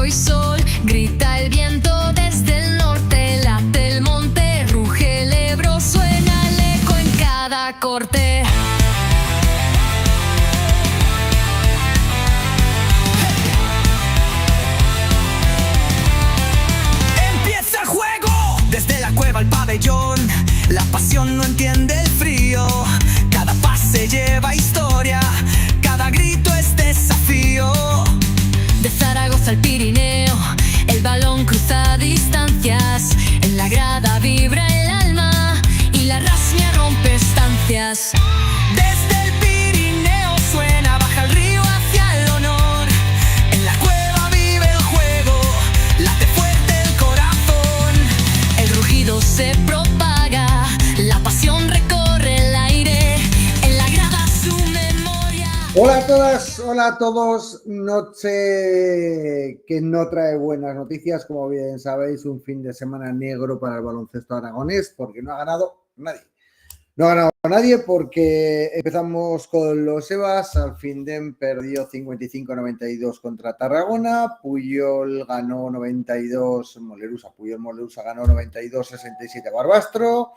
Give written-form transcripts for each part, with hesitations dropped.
y sol, grita el viento desde el norte, late el monte, ruge el Ebro, suena el eco en cada corte. Empieza el juego, desde la cueva al pabellón, la pasión no entiende el frío, cada pase lleva historia, cada grito es desafío. De Zaragoza al Pirineo, el balón cruza distancias, en la grada vibra el alma y la rasmia rompe estancias. Desde el Pirineo suena, baja el río hacia el honor, en la cueva vive el juego, late fuerte el corazón. El rugido se propaga, la pasión recorre el aire, en la grada su memoria. Hola a todas, hola a todos. Noche que no trae buenas noticias, como bien sabéis, un fin de semana negro para el baloncesto aragonés porque no ha ganado nadie. No ha ganado nadie porque empezamos con los EVAs, Alfindén perdió 55-92 contra Tarragona, Puyol ganó 92, Molerusa ganó 92-67 a Barbastro,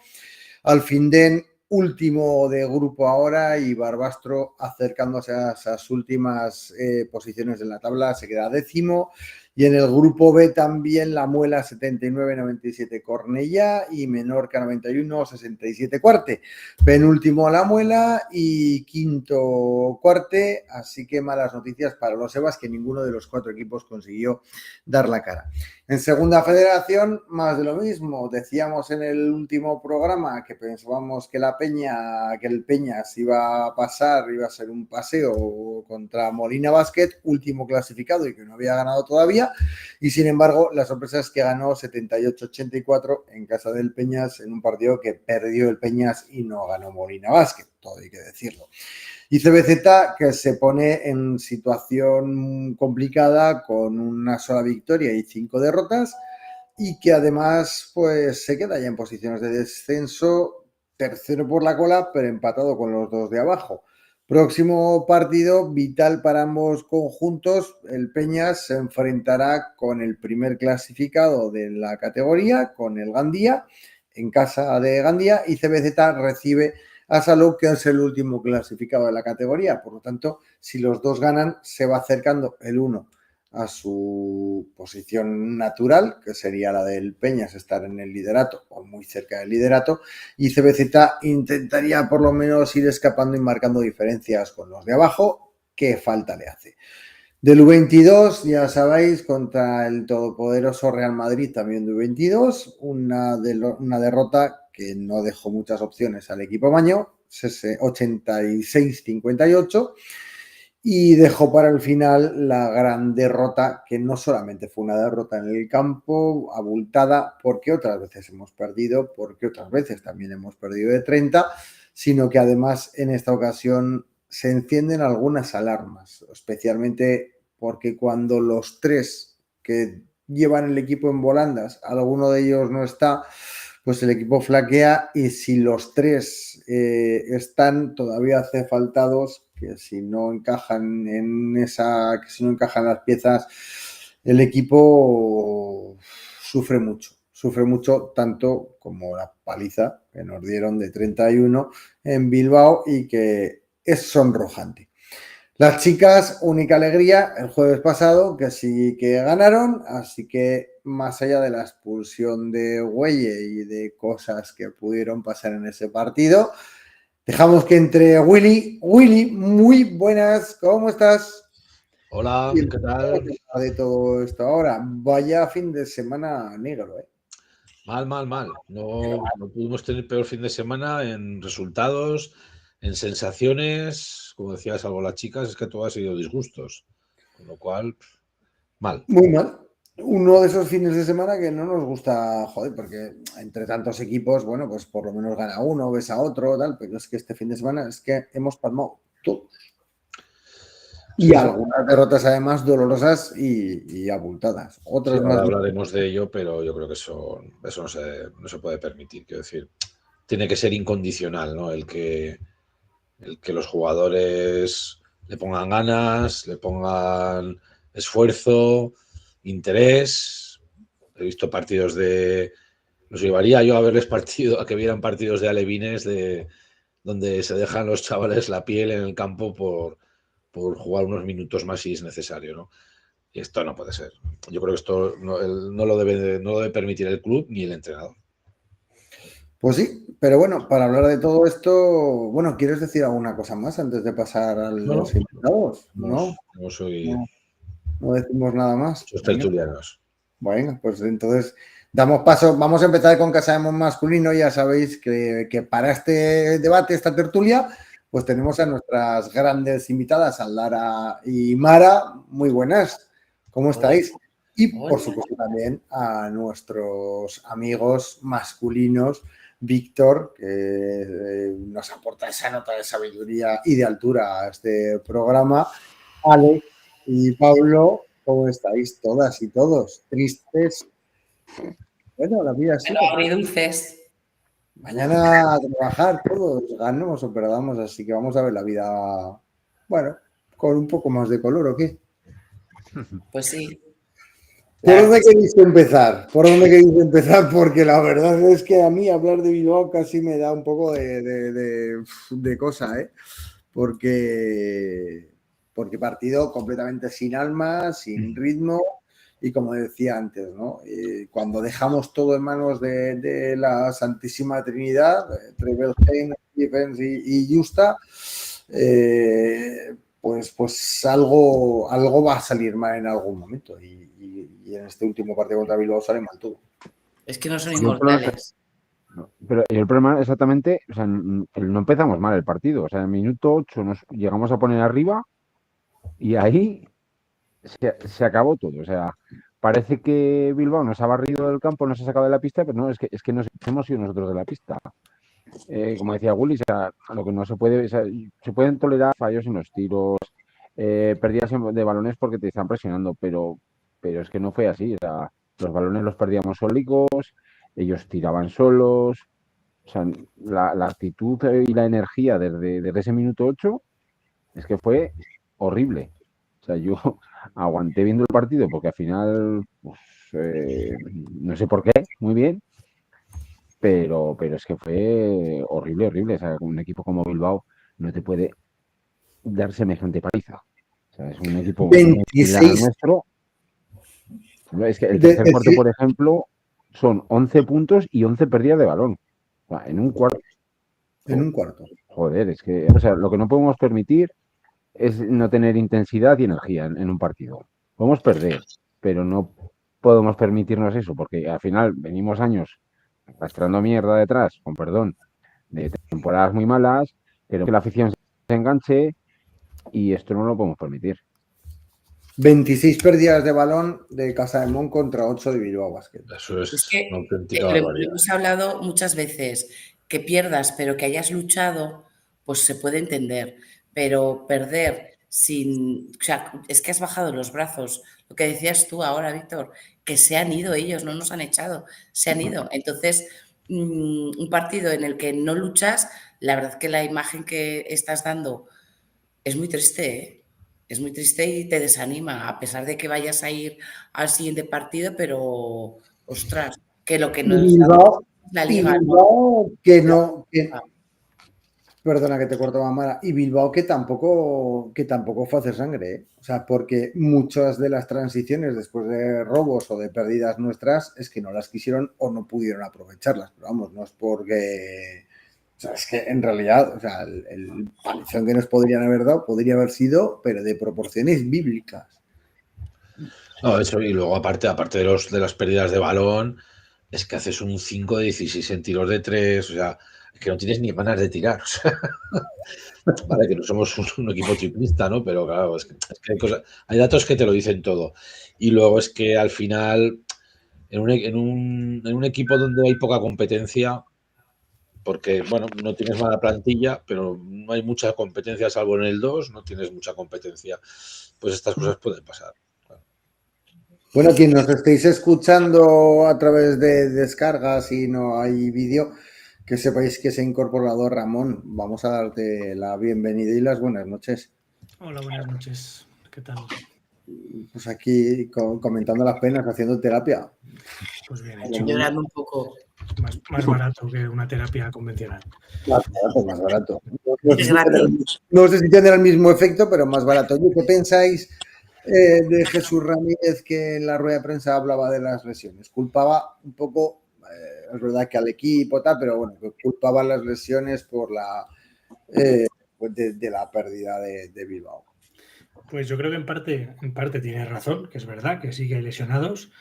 Alfindén último de grupo ahora y Barbastro acercándose a esas últimas posiciones de la tabla, se queda décimo. Y en el grupo B también La Muela 79-97 Cornellá y Menorca 91-67 Cuarte. Penúltimo La Muela y quinto Cuarte, así que malas noticias para los EVAs que ninguno de los cuatro equipos consiguió dar la cara. En segunda federación, más de lo mismo. Decíamos en el último programa que pensábamos que el Peñas iba a pasar, iba a ser un paseo contra Molina Basket, último clasificado y que no había ganado todavía. Y sin embargo, la sorpresa es que ganó 78-84 en casa del Peñas en un partido que perdió el Peñas y no ganó Molina Basket, todo hay que decirlo. Y CBZ que se pone en situación complicada con una sola victoria y 5 derrotas y que además pues se queda ya en posiciones de descenso, tercero por la cola, pero empatado con los dos de abajo. Próximo partido vital para ambos conjuntos, el Peñas se enfrentará con el primer clasificado de la categoría, con el Gandía, en casa de Gandía, y CBZ recibe a Salou, que es el último clasificado de la categoría. Por lo tanto, si los dos ganan, se va acercando el uno a su posición natural, que sería la del Peñas, estar en el liderato o muy cerca del liderato, y CBZ intentaría por lo menos ir escapando y marcando diferencias con los de abajo, que falta le hace. Del U22, ya sabéis, contra el todopoderoso Real Madrid, también de U22, una derrota que no dejó muchas opciones al equipo maño, 86-58, y dejó para el final la gran derrota, que no solamente fue una derrota en el campo, abultada, porque otras veces hemos perdido, porque otras veces también hemos perdido de 30, sino que además en esta ocasión se encienden algunas alarmas, especialmente porque cuando los tres que llevan el equipo en volandas, alguno de ellos no está, pues el equipo flaquea, y si los tres están, todavía hace falta dos, que si no encajan que si no encajan las piezas, el equipo sufre mucho, tanto como la paliza que nos dieron de 31 en Bilbao y que es sonrojante. Las chicas, única alegría el jueves pasado, que sí que ganaron, así que más allá de la expulsión de Güelle y de cosas que pudieron pasar en ese partido, dejamos que entre Willy. Willy, muy buenas, ¿cómo estás? Hola, ¿qué tal? De todo esto ahora, vaya fin de semana negro, ¿eh? Mal. No pudimos tener peor fin de semana en resultados, en sensaciones, como decías algo las chicas, es que todo ha sido disgustos. Con lo cual, mal. Muy mal. Uno de esos fines de semana que no nos gusta, joder, porque entre tantos equipos, bueno, pues por lo menos gana uno, ves a otro, tal, pero es que este fin de semana es que hemos palmado todos. Y Sí, algunas derrotas además dolorosas y abultadas. Otras sí, más. ahora hablaremos de ello, pero yo creo que eso no se puede permitir. Quiero decir, tiene que ser incondicional, ¿no? El que los jugadores le pongan ganas, le pongan esfuerzo, interés. He visto partidos de... Los llevaría yo a verles a que vieran partidos de alevines donde se dejan los chavales la piel en el campo por jugar unos minutos más si es necesario, ¿no? Y esto no puede ser. Yo creo que esto no lo debe permitir el club ni el entrenador. Pues sí, pero bueno, para hablar de todo esto, bueno, ¿quieres decir alguna cosa más antes de pasar a los invitados? No soy... No decimos nada más. Los tertulianos. Bueno, pues entonces damos paso. Vamos a empezar con Casa de Mon masculino. Ya sabéis que para este debate, esta tertulia, pues tenemos a nuestras grandes invitadas, a Lara y Mara. Muy buenas. ¿Cómo estáis? Y por supuesto también a nuestros amigos masculinos, Víctor, que nos aporta esa nota de sabiduría y de altura a este programa, Alex y Pablo. ¿Cómo estáis todas y todos? ¿Tristes? Bueno, la vida sí. Pero dulces. Mañana a trabajar todos, ganamos o perdamos, así que vamos a ver la vida, bueno, con un poco más de color, ¿o qué? Pues sí. ¿Por dónde queréis empezar? Porque la verdad es que a mí hablar de Bilbao casi me da un poco de cosa, ¿eh? Porque partido completamente sin alma, sin ritmo y como decía antes, ¿no? Cuando dejamos todo en manos de la Santísima Trinidad, Trebelheim, Stephens y Justa, pues algo va a salir mal en algún momento y en este último partido contra Bilbao sale mal todo. Es que no son inmortales. Pero el problema exactamente, o sea, no empezamos mal el partido, o sea, en minuto 8 nos llegamos a poner arriba y ahí se acabó todo, o sea, parece que Bilbao nos ha barrido del campo, nos ha sacado de la pista, pero no, es que nos hemos ido nosotros de la pista. Como decía Gulli, o sea, lo que no se puede, o sea, se pueden tolerar fallos en los tiros, pérdidas de balones porque te están presionando, pero es que no fue así, o sea, los balones los perdíamos solicos, ellos tiraban solos, o sea, la actitud y la energía desde ese minuto 8 es que fue horrible. O sea, yo aguanté viendo el partido porque al final, pues, no sé por qué, muy bien, pero es que fue horrible. O sea, un equipo como Bilbao no te puede dar semejante paliza. O sea, es un equipo 26 nuestro. Es que el tercer cuarto, por ejemplo, son 11 puntos y 11 pérdidas de balón. O sea, en un cuarto. Joder, es que, o sea, lo que no podemos permitir es no tener intensidad y energía en un partido. Podemos perder, pero no podemos permitirnos eso, porque al final venimos años arrastrando mierda detrás, con perdón, de temporadas muy malas, pero que la afición se enganche y esto no lo podemos permitir. 26 pérdidas de balón de Casa de Mon contra 8 de Bilbao Basket. Eso es que una auténtica barbaridad. Hemos hablado muchas veces que pierdas, pero que hayas luchado, pues se puede entender. Pero perder sin... O sea, es que has bajado los brazos. Lo que decías tú ahora, Víctor, que se han ido ellos, no nos han echado, se han ido. Entonces, un partido en el que no luchas, la verdad que la imagen que estás dando es muy triste, ¿eh? Es muy triste y te desanima, a pesar de que vayas a ir al siguiente partido, pero, ostras, que lo que no es la Liga. Bilbao, perdona que te corto, Mara. Y Bilbao que tampoco fue a hacer sangre, ¿eh? O sea, porque muchas de las transiciones después de robos o de pérdidas nuestras es que no las quisieron o no pudieron aprovecharlas. Pero vamos, no es porque... O sea, es que en realidad, o sea, el palizón que nos podrían haber dado podría haber sido, pero de proporciones bíblicas. No, eso, y luego aparte de las pérdidas de balón, es que haces un 5 de 16 en tiros de 3, o sea, es que no tienes ni ganas de tirar. O sea, vale, que no somos un equipo triplista, ¿no? Pero claro, es que hay datos que te lo dicen todo. Y luego es que al final, en un equipo donde hay poca competencia, porque, bueno, no tienes mala plantilla, pero no hay mucha competencia, salvo en el 2, no tienes mucha competencia, pues estas cosas pueden pasar. Claro. Bueno, quien nos estéis escuchando a través de descargas y no hay vídeo, que sepáis que se ha incorporado Ramón. Vamos a darte la bienvenida y las buenas noches. Hola, buenas noches. ¿Qué tal? Pues aquí comentando las penas, haciendo terapia. Pues bien hecho. Llorando un poco. Más barato que una terapia convencional. Más barato. No sé si tendrá el mismo efecto, pero más barato. Oye, ¿qué pensáis de Jesús Ramírez, que en la rueda de prensa hablaba de las lesiones? Culpaba un poco, es verdad que al equipo, tal, pero bueno, culpaba las lesiones por la de la pérdida de Bilbao. Pues yo creo que en parte tiene razón, que es verdad que sí que hay lesionados,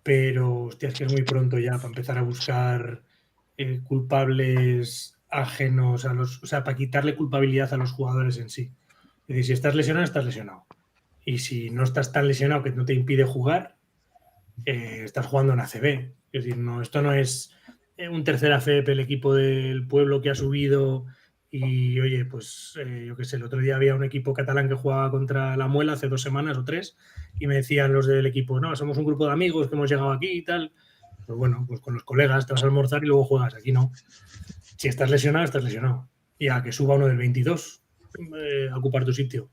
pero hostia, es que es muy pronto ya para empezar a buscar culpables ajenos a los, o sea, para quitarle culpabilidad a los jugadores en sí. Es decir, si estás lesionado, estás lesionado. Y si no estás tan lesionado que no te impide jugar, estás jugando en ACB. Es decir, no, esto no es un tercer AFP, el equipo del pueblo que ha subido y, oye, pues yo qué sé, el otro día había un equipo catalán que jugaba contra la Muela hace 2 semanas o 3 y me decían los del equipo, no, somos un grupo de amigos que hemos llegado aquí y tal. Pues bueno, pues con los colegas te vas a almorzar y luego juegas. Aquí no. Si estás lesionado, estás lesionado. Y a que suba uno del 22 a ocupar tu sitio.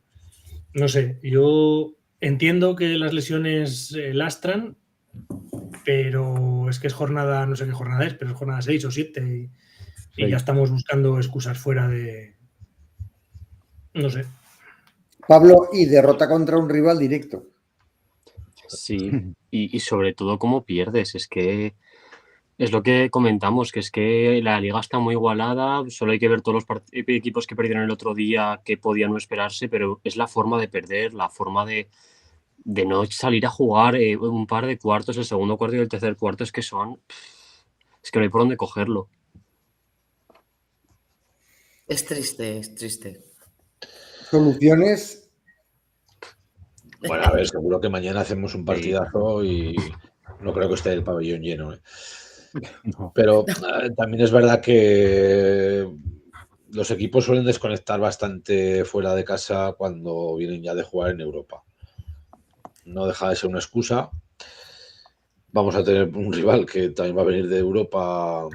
No sé, yo entiendo que las lesiones lastran, pero es que es jornada, no sé qué jornada es, pero es jornada 6 o 7 y ya estamos buscando excusas fuera de... No sé. Pablo, y derrota contra un rival directo. Sí, y sobre todo cómo pierdes, es que es lo que comentamos, que es que la liga está muy igualada, solo hay que ver todos los equipos que perdieron el otro día que podían no esperarse, pero es la forma de perder, la forma de no salir a jugar un par de cuartos, el segundo cuarto y el tercer cuarto, es que es que no hay por dónde cogerlo. Es triste. ¿Soluciones? Bueno, a ver, seguro que mañana hacemos un partidazo y no creo que esté el pabellón lleno. No. Pero también es verdad que los equipos suelen desconectar bastante fuera de casa cuando vienen ya de jugar en Europa. No deja de ser una excusa. Vamos a tener un rival que también va a venir de Europa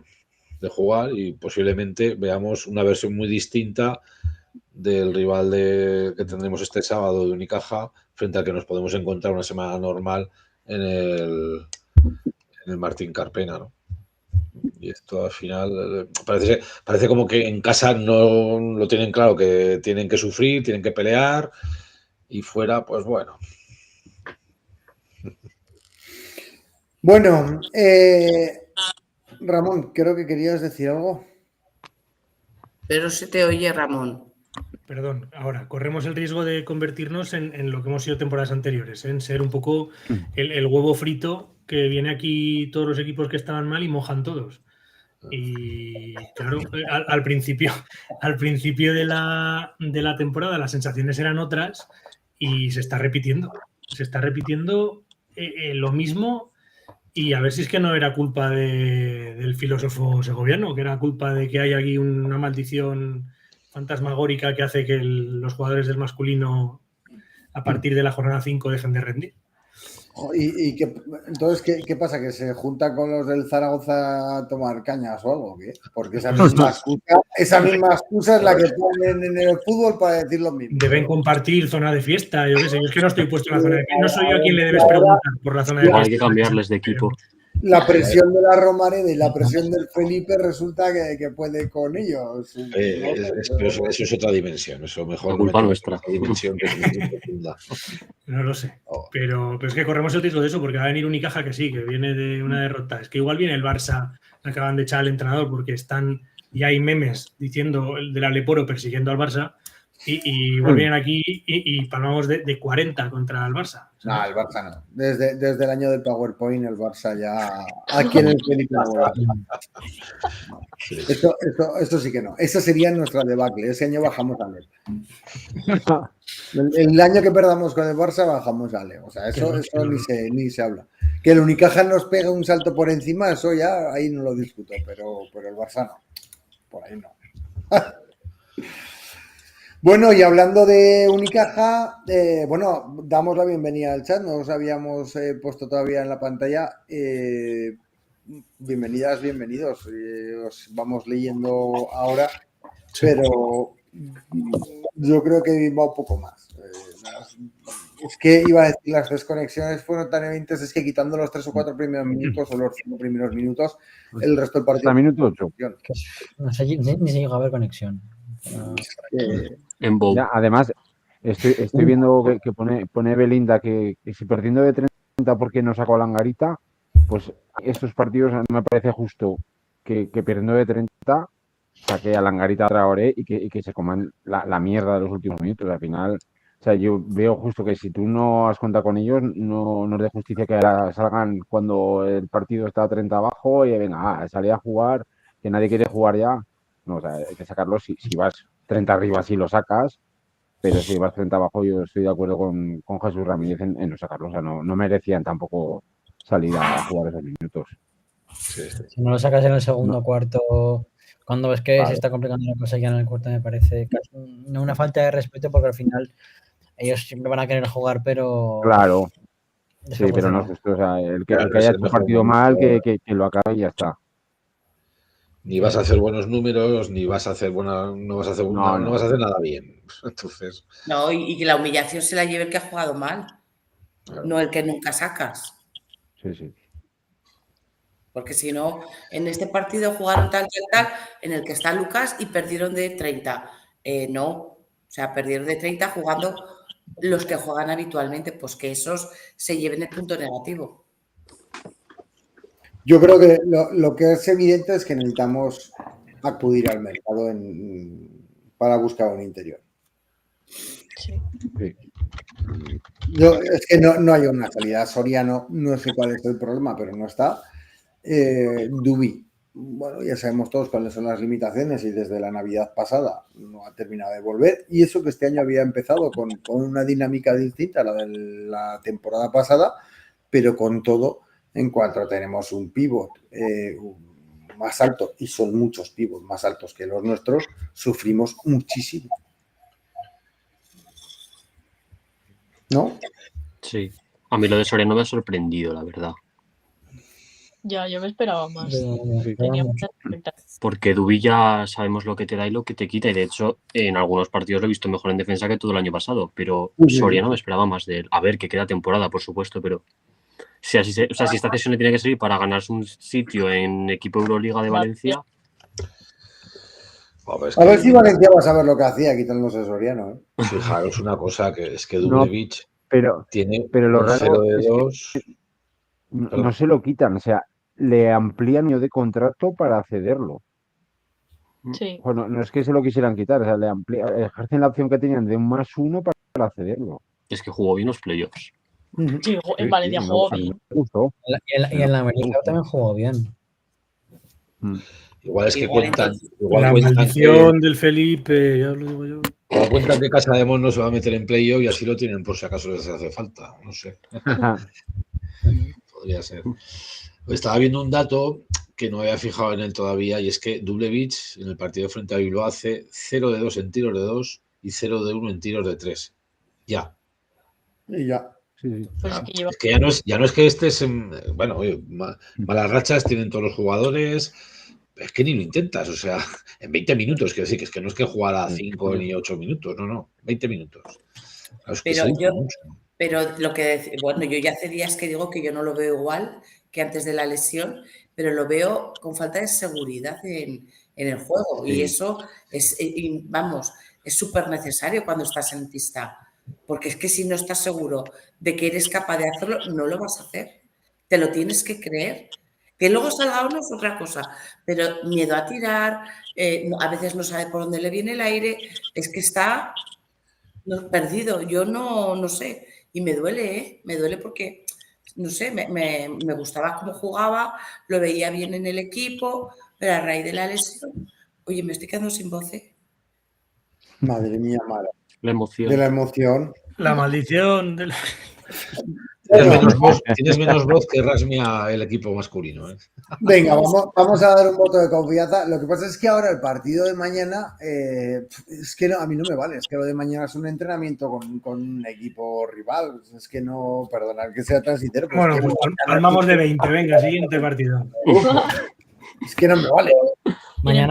de jugar y posiblemente veamos una versión muy distinta del rival que tendremos este sábado de Unicaja frente al que nos podemos encontrar una semana normal en el Martín Carpena, ¿no? Y esto al final parece como que en casa no lo tienen claro, que tienen que sufrir, tienen que pelear y fuera, pues bueno. Bueno, Ramón, creo que querías decir algo. Pero se te oye, Ramón. Perdón, ahora, corremos el riesgo de convertirnos en lo que hemos sido temporadas anteriores, en ser un poco el huevo frito que viene aquí todos los equipos que estaban mal y mojan todos. Y claro, al principio de la temporada las sensaciones eran otras y se está repitiendo. Se está repitiendo lo mismo y a ver si es que no era culpa del filósofo segoviano, que era culpa de que hay aquí una maldición fantasmagórica que hace que los jugadores del masculino a partir de la jornada 5 dejen de rendir. ¿Y entonces qué pasa? ¿Que se junta con los del Zaragoza a tomar cañas o algo? ¿Qué? Porque esa misma excusa es la que ponen en el fútbol para decir lo mismo. Deben compartir zona de fiesta, yo qué sé, yo es que no estoy puesto en la zona de fiesta. No soy yo a quien le debes preguntar por la zona de fiesta. Hay que cambiarles de equipo. La presión de la Romareda y la presión del Felipe resulta que puede con ellos. Pero eso es otra dimensión, eso mejor. La culpa nuestra. Dimensión que es muy profunda. No lo sé, pero es que corremos el riesgo de eso, porque va a venir Unicaja que sí, que viene de una derrota. Es que igual viene el Barça, acaban de echar al entrenador porque ya hay memes diciendo el del Aleporo persiguiendo al Barça y igual vienen aquí y palmamos de 40 contra el Barça. ¿Sabes? No, el Barça no. Desde el año del PowerPoint el Barça ya aquí en el Felipe no. Esto sí que no. Esa sería nuestra debacle. Ese año bajamos a Leo. El año que perdamos con el Barça bajamos a Leo. O sea, eso ni se habla. Que el Unicaja nos pega un salto por encima, eso ya ahí no lo discuto, pero el Barça no. Por ahí no. Bueno, y hablando de Unicaja, damos la bienvenida al chat, no os habíamos puesto todavía en la pantalla. Bienvenidas, bienvenidos. Os vamos leyendo ahora, pero yo creo que va un poco más. Es que iba a decir, las desconexiones fueron tan evidentes, es que quitando los 3 o 4 primeros minutos o los 5 primeros minutos, el resto del partido... Hasta minuto 8. No sé, ni se llegó a ver conexión. En Bow. Ya, además, estoy viendo que pone Belinda que si perdiendo de 30 porque no sacó a Langarita, pues estos partidos me parece justo que perdiendo de 30 saque a Langarita Traoré y que se coman la mierda de los últimos minutos. Al final, o sea, yo veo justo que si tú no has contado con ellos, no es de justicia que ahora salgan cuando el partido está a 30 abajo y venga, salir a jugar, que nadie quiere jugar ya. No, o sea, hay que sacarlo si vas 30 arriba, sí lo sacas, pero si vas 30 abajo, yo estoy de acuerdo con Jesús Ramírez en no sacarlo. O sea, no merecían tampoco salir a jugar esos minutos. Si no lo sacas en el segundo cuarto, cuando ves que Claro. se está complicando la cosa ya en el cuarto, me parece casi una falta de respeto, porque al final ellos siempre van a querer jugar, pero... Claro, de sí, juego pero no es cerrado. justo. O sea, el que Claro, haya es el hecho un mejor partido mal, momento. que lo acabe y ya está. Ni vas a hacer buenos números, ni vas a hacer no vas a hacer nada bien. Entonces, No, y que la humillación se la lleve el que ha jugado mal, claro. no el que nunca sacas. Sí. Porque si no, en este partido jugaron tal, en el que está Lucas y perdieron de 30. No, o sea, perdieron de 30 jugando los que juegan habitualmente, pues que esos se lleven el punto negativo. Yo creo que lo que es evidente es que necesitamos acudir al mercado para buscar un interior. Sí. Es que no hay una salida. Soriano, no sé cuál es el problema, pero no está. Dubi, bueno, ya sabemos todos cuáles son las limitaciones y desde la Navidad pasada no ha terminado de volver. Y eso que este año había empezado con una dinámica distinta a la de la temporada pasada, pero con todo, en cuanto tenemos un pívot más alto, y son muchos pivots más altos que los nuestros, sufrimos muchísimo. ¿No? Sí. A mí lo de Soriano me ha sorprendido, la verdad. Ya, yo me esperaba más. Sí. Tenía muchas expectativas. Porque Dubi ya sabemos lo que te da y lo que te quita. Y de hecho, en algunos partidos lo he visto mejor en defensa que todo el año pasado. Pero Soriano me esperaba más de él. A ver, que queda temporada, por supuesto, pero si esta cesión le tiene que servir para ganarse un sitio en equipo Euroliga de Valencia. A ver si Valencia va a saber lo que hacía quitándose a Soriano. Fijaros una cosa, que es que Dublevich tiene lo un raro 0 de es que 2. no se lo quitan, o sea, le amplían año de contrato para cederlo. Sí. Bueno, no es que se lo quisieran quitar, o sea, ejercen la opción que tenían de un +1 para cederlo. Es que jugó bien los playoffs. Sí, en Valencia jugó bien. Me gustó. Y en la América también jugó bien. Igual es que Igual cuentan. La maldición del Felipe, ya lo digo yo. Igual cuentan que Casa de Mon no se va a meter en playoff y así lo tienen por si acaso les hace falta. No sé. Podría ser. Estaba viendo un dato que no había fijado en él todavía, y es que Dublevich en el partido frente a Bilbao hace 0 de 2 en tiros de 2 y 0 de 1 en tiros de 3. Ya. Y ya. Sí. Pues Es que ya no es que estés en. Bueno, oye, malas rachas tienen todos los jugadores. Es que ni lo intentas, o sea, en 20 minutos, quiero decir, que es que no es que jugar a 5 ni 8 minutos, no, 20 minutos. Claro, es que Pero lo que, bueno, yo ya hace días que digo que yo no lo veo igual que antes de la lesión, pero lo veo con falta de seguridad en el juego. Sí. Y eso es, vamos, es súper necesario cuando estás en pista. Porque es que si no estás seguro de que eres capaz de hacerlo, no lo vas a hacer. Te lo tienes que creer. Que luego salga o no es otra cosa, pero miedo a tirar, a veces no sabe por dónde le viene el aire, es que está perdido. Yo no sé, y me duele porque, no sé, me gustaba cómo jugaba, lo veía bien en el equipo, pero a raíz de la lesión, oye, me estoy quedando sin voz. Madre mía, madre. La emoción. De la emoción. La maldición de la... Tienes menos voz que Rasmia el equipo masculino. Venga, vamos a dar un voto de confianza. Lo que pasa es que ahora el partido de mañana, es que a mí no me vale. Es que lo de mañana es un entrenamiento con un equipo rival. Es que no, perdonad que sea tan sincero. Bueno, pues armamos de 20. Venga, siguiente partido. Es que no me vale. Tienen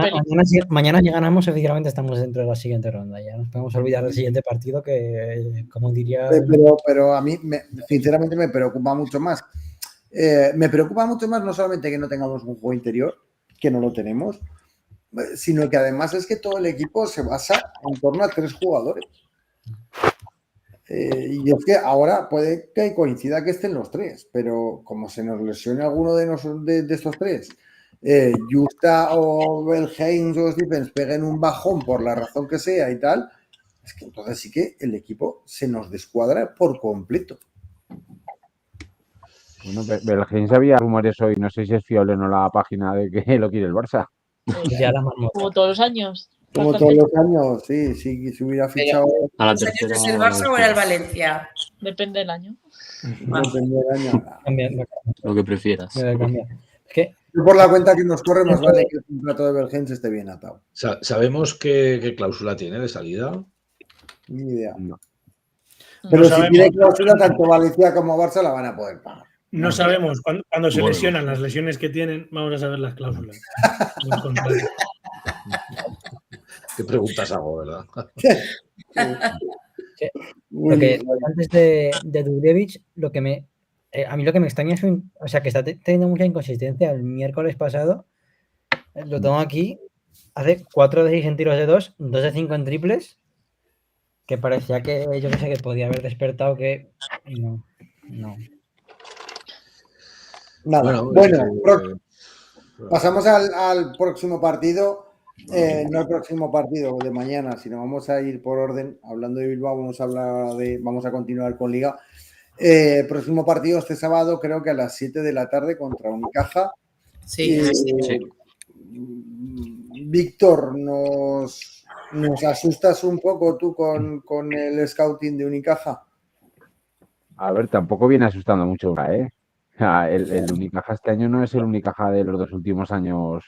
Mañana si ganamos, efectivamente estamos dentro de la siguiente ronda. Ya nos podemos olvidar del siguiente partido que, como diría... Pero a mí, sinceramente, me preocupa mucho más. Me preocupa mucho más no solamente que no tengamos un juego interior, que no lo tenemos, sino que además es que todo el equipo se basa en torno a 3 jugadores. Y es que ahora puede que coincida que estén los 3, pero como se nos lesione alguno de estos 3, Justa o Belheims o Stephens peguen un bajón por la razón que sea y tal, es que entonces sí que el equipo se nos descuadra por completo. Bueno, Belheims había rumores hoy, no sé si es fiable o no la página de que lo quiere el Barça. Ya la marmota. Como todos los años. Como todos los años, sí, se hubiera fichado. A la ¿Los años tercera. es el Barça o era el Valencia? Depende del año. Depende del año. Lo que prefieras. Es que Yo por la cuenta que nos corre, más vale que el contrato de Belheims esté bien atado. ¿Sabemos qué cláusula tiene de salida? Ni idea. No. Pero No si sabemos. tiene cláusula, tanto Valencia como Barça la van a poder pagar. No sabemos. Cuando se Bueno. lesionan las lesiones que tienen, vamos a saber las cláusulas. del contrato. ¿Qué preguntas hago, verdad? lo que antes de Djurdjevic, a mí lo que me extraña es que está teniendo mucha inconsistencia. El miércoles pasado, lo tengo aquí, hace 4 de 6 en tiros de 2, 2 de 5 en triples, que parecía que yo que sé que podía haber despertado que no. Nada. Bueno, pasamos al próximo partido. No el próximo partido de mañana, sino vamos a ir por orden. Hablando de Bilbao, vamos a continuar con Liga. Próximo partido este sábado, creo que a las 7 de la tarde contra Unicaja. Sí, Sí. Víctor, nos asustas un poco tú con el scouting de Unicaja. A ver, tampoco viene asustando mucho, ¿eh? O sea, el Unicaja este año no es el Unicaja de los 2 últimos años,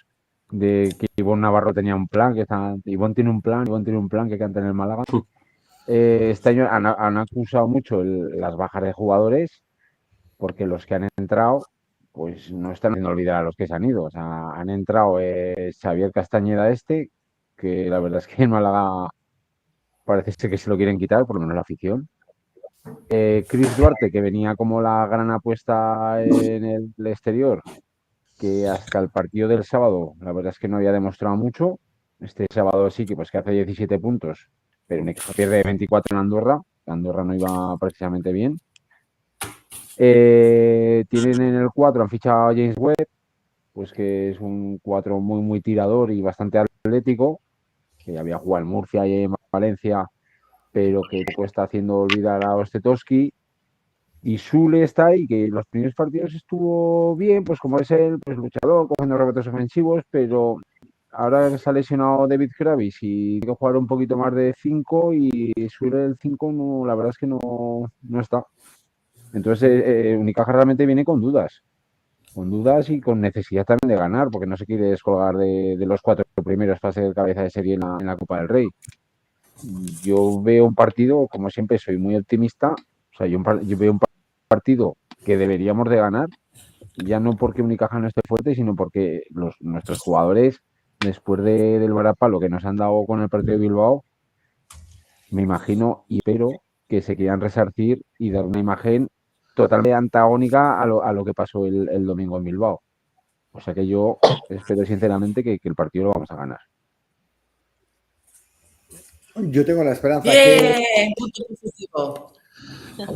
de que Ivonne Navarro tenía un plan, Ivonne tiene un plan que canta en el Málaga. Este año han acusado mucho las bajas de jugadores, porque los que han entrado pues no están haciendo olvidar a los que se han ido. O sea, han entrado Xavier Castañeda que la verdad es que en Málaga parece ser que se lo quieren quitar, por lo menos la afición. Chris Duarte, que venía como la gran apuesta en el exterior, que hasta el partido del sábado la verdad es que no había demostrado mucho. Este sábado sí que hace 17 puntos, pero Unicaja pierde 24 en Andorra. Andorra no iba precisamente bien. Tienen en el 4, han fichado a James Webb, pues que es un 4 muy muy tirador y bastante atlético, que había jugado en Murcia y en Valencia, pero que está haciendo olvidar a Ostetowski. Y Sule está ahí, que los primeros partidos estuvo bien, pues como es él, pues luchador, cogiendo rebotes ofensivos, pero ahora se ha lesionado David Kravis y tiene que jugar un poquito más de 5 y Sule el 5 no, la verdad es que no está. Entonces Unicaja realmente viene con dudas y con necesidad también de ganar, porque no se quiere descolgar de los 4 primeros para ser cabeza de serie en la Copa del Rey. Yo veo un partido, como siempre soy muy optimista, o sea, yo veo un partido que deberíamos de ganar, ya no porque Unicaja no esté fuerte, sino porque nuestros jugadores, después del varapalo que nos han dado con el partido de Bilbao, me imagino y espero que se quieran resarcir y dar una imagen totalmente antagónica a lo que pasó el domingo en Bilbao. O sea que yo espero sinceramente que el partido lo vamos a ganar. Yo tengo la esperanza Bien, punto positivo.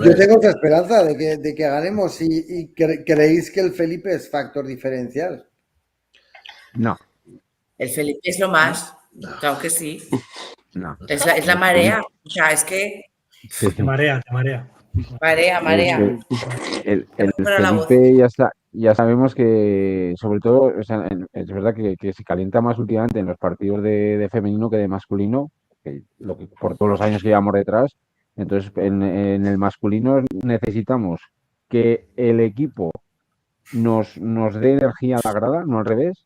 Yo tengo esa esperanza de que ganemos y ¿creéis que el Felipe es factor diferencial? No. El Felipe es lo más, claro que sí. No. Es la marea, o sea, es que Sí. Te marea. marea. El Pero la voz. Felipe ya sabemos que, sobre todo, o sea, es verdad que se calienta más últimamente en los partidos de femenino que de masculino, por todos los años que llevamos detrás. Entonces, en el masculino necesitamos que el equipo nos dé energía a la grada, no al revés.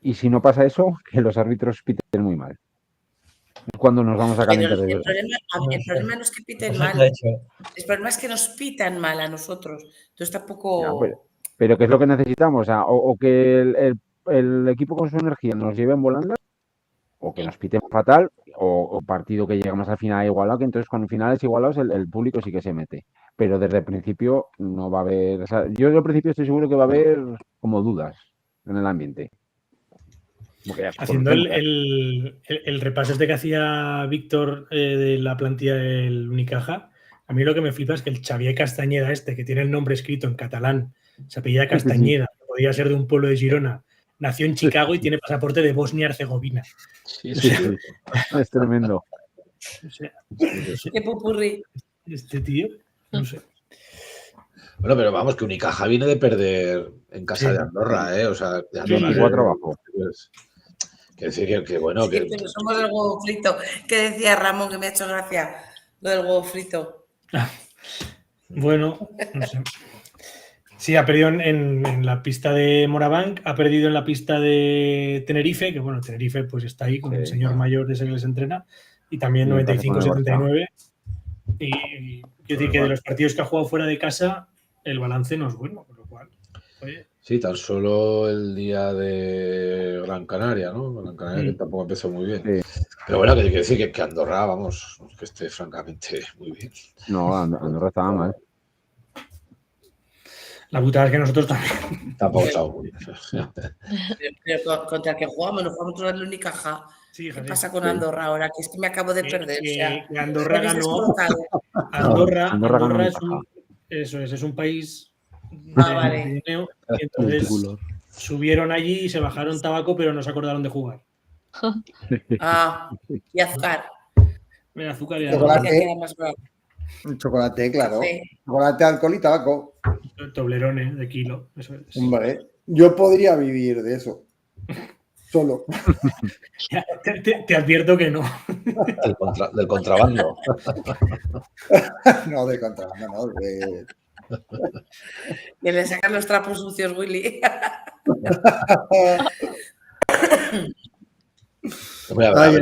Y si no pasa eso, que los árbitros piten muy mal. Es cuando nos vamos a calentar. El problema no es que piten mal. El problema es que nos pitan mal a nosotros. Entonces tampoco. Pero ¿qué es lo que necesitamos? O sea, o que el equipo con su energía nos lleve en volandas, o que nos piten fatal, o partido que llegamos al final igualado, que entonces con finales igualados el público sí que se mete. Pero desde el principio no va a haber... O sea, yo desde el principio estoy seguro que va a haber como dudas en el ambiente. Haciendo el repaso este que hacía Víctor de la plantilla del Unicaja, a mí lo que me flipa es que el Xavier Castañeda este, que tiene el nombre escrito en catalán, se apellida Castañeda, que podría ser de un pueblo de Girona, nació en Chicago y tiene pasaporte de Bosnia-Herzegovina. Sí. Es tremendo. O sea, Qué popurrí. este tío, no sé. Bueno, pero vamos, que Unicaja viene de perder en casa de Andorra, ¿eh? O sea, de Andorra. 24 abajo. Quiero decir que bueno, Sí, que... pero somos del huevo frito. ¿Qué decía Ramón que me ha hecho gracia? Lo del huevo frito. Bueno, no sé. Sí, ha perdido en la pista de Morabanc, ha perdido en la pista de Tenerife, que bueno, Tenerife pues está ahí con el señor mayor ese que les entrena, y también 95-79. Y quiero decir que de los partidos que ha jugado fuera de casa, el balance no es bueno, por lo cual, oye. Sí, tan solo el día de Gran Canaria, ¿no? Gran Canaria que tampoco empezó muy bien. Sí. Pero bueno, que quiero decir que Andorra, vamos, que esté francamente muy bien. No, Andorra estaba mal. La putada es que nosotros también. Tampoco estamos muy bien. Pero contra el que jugamos, nos jugamos contra el Unicaja. Sí, ¿Qué pasa con Andorra ahora? Que es que me acabo de perder. O sea, que Andorra me habéis ganó. descolocado. Andorra es un país Vale. y entonces subieron allí y se bajaron tabaco, pero no se acordaron de jugar. Y azúcar. El azúcar y Chocolate, claro. Sí. Chocolate, alcohol y tabaco. Toblerones de kilo, eso es. Hombre, yo podría vivir de eso. Solo. Te advierto que no. Del contrabando. No, de contrabando, no. Que le sacan los trapos sucios, Willy. Hombre, a ver,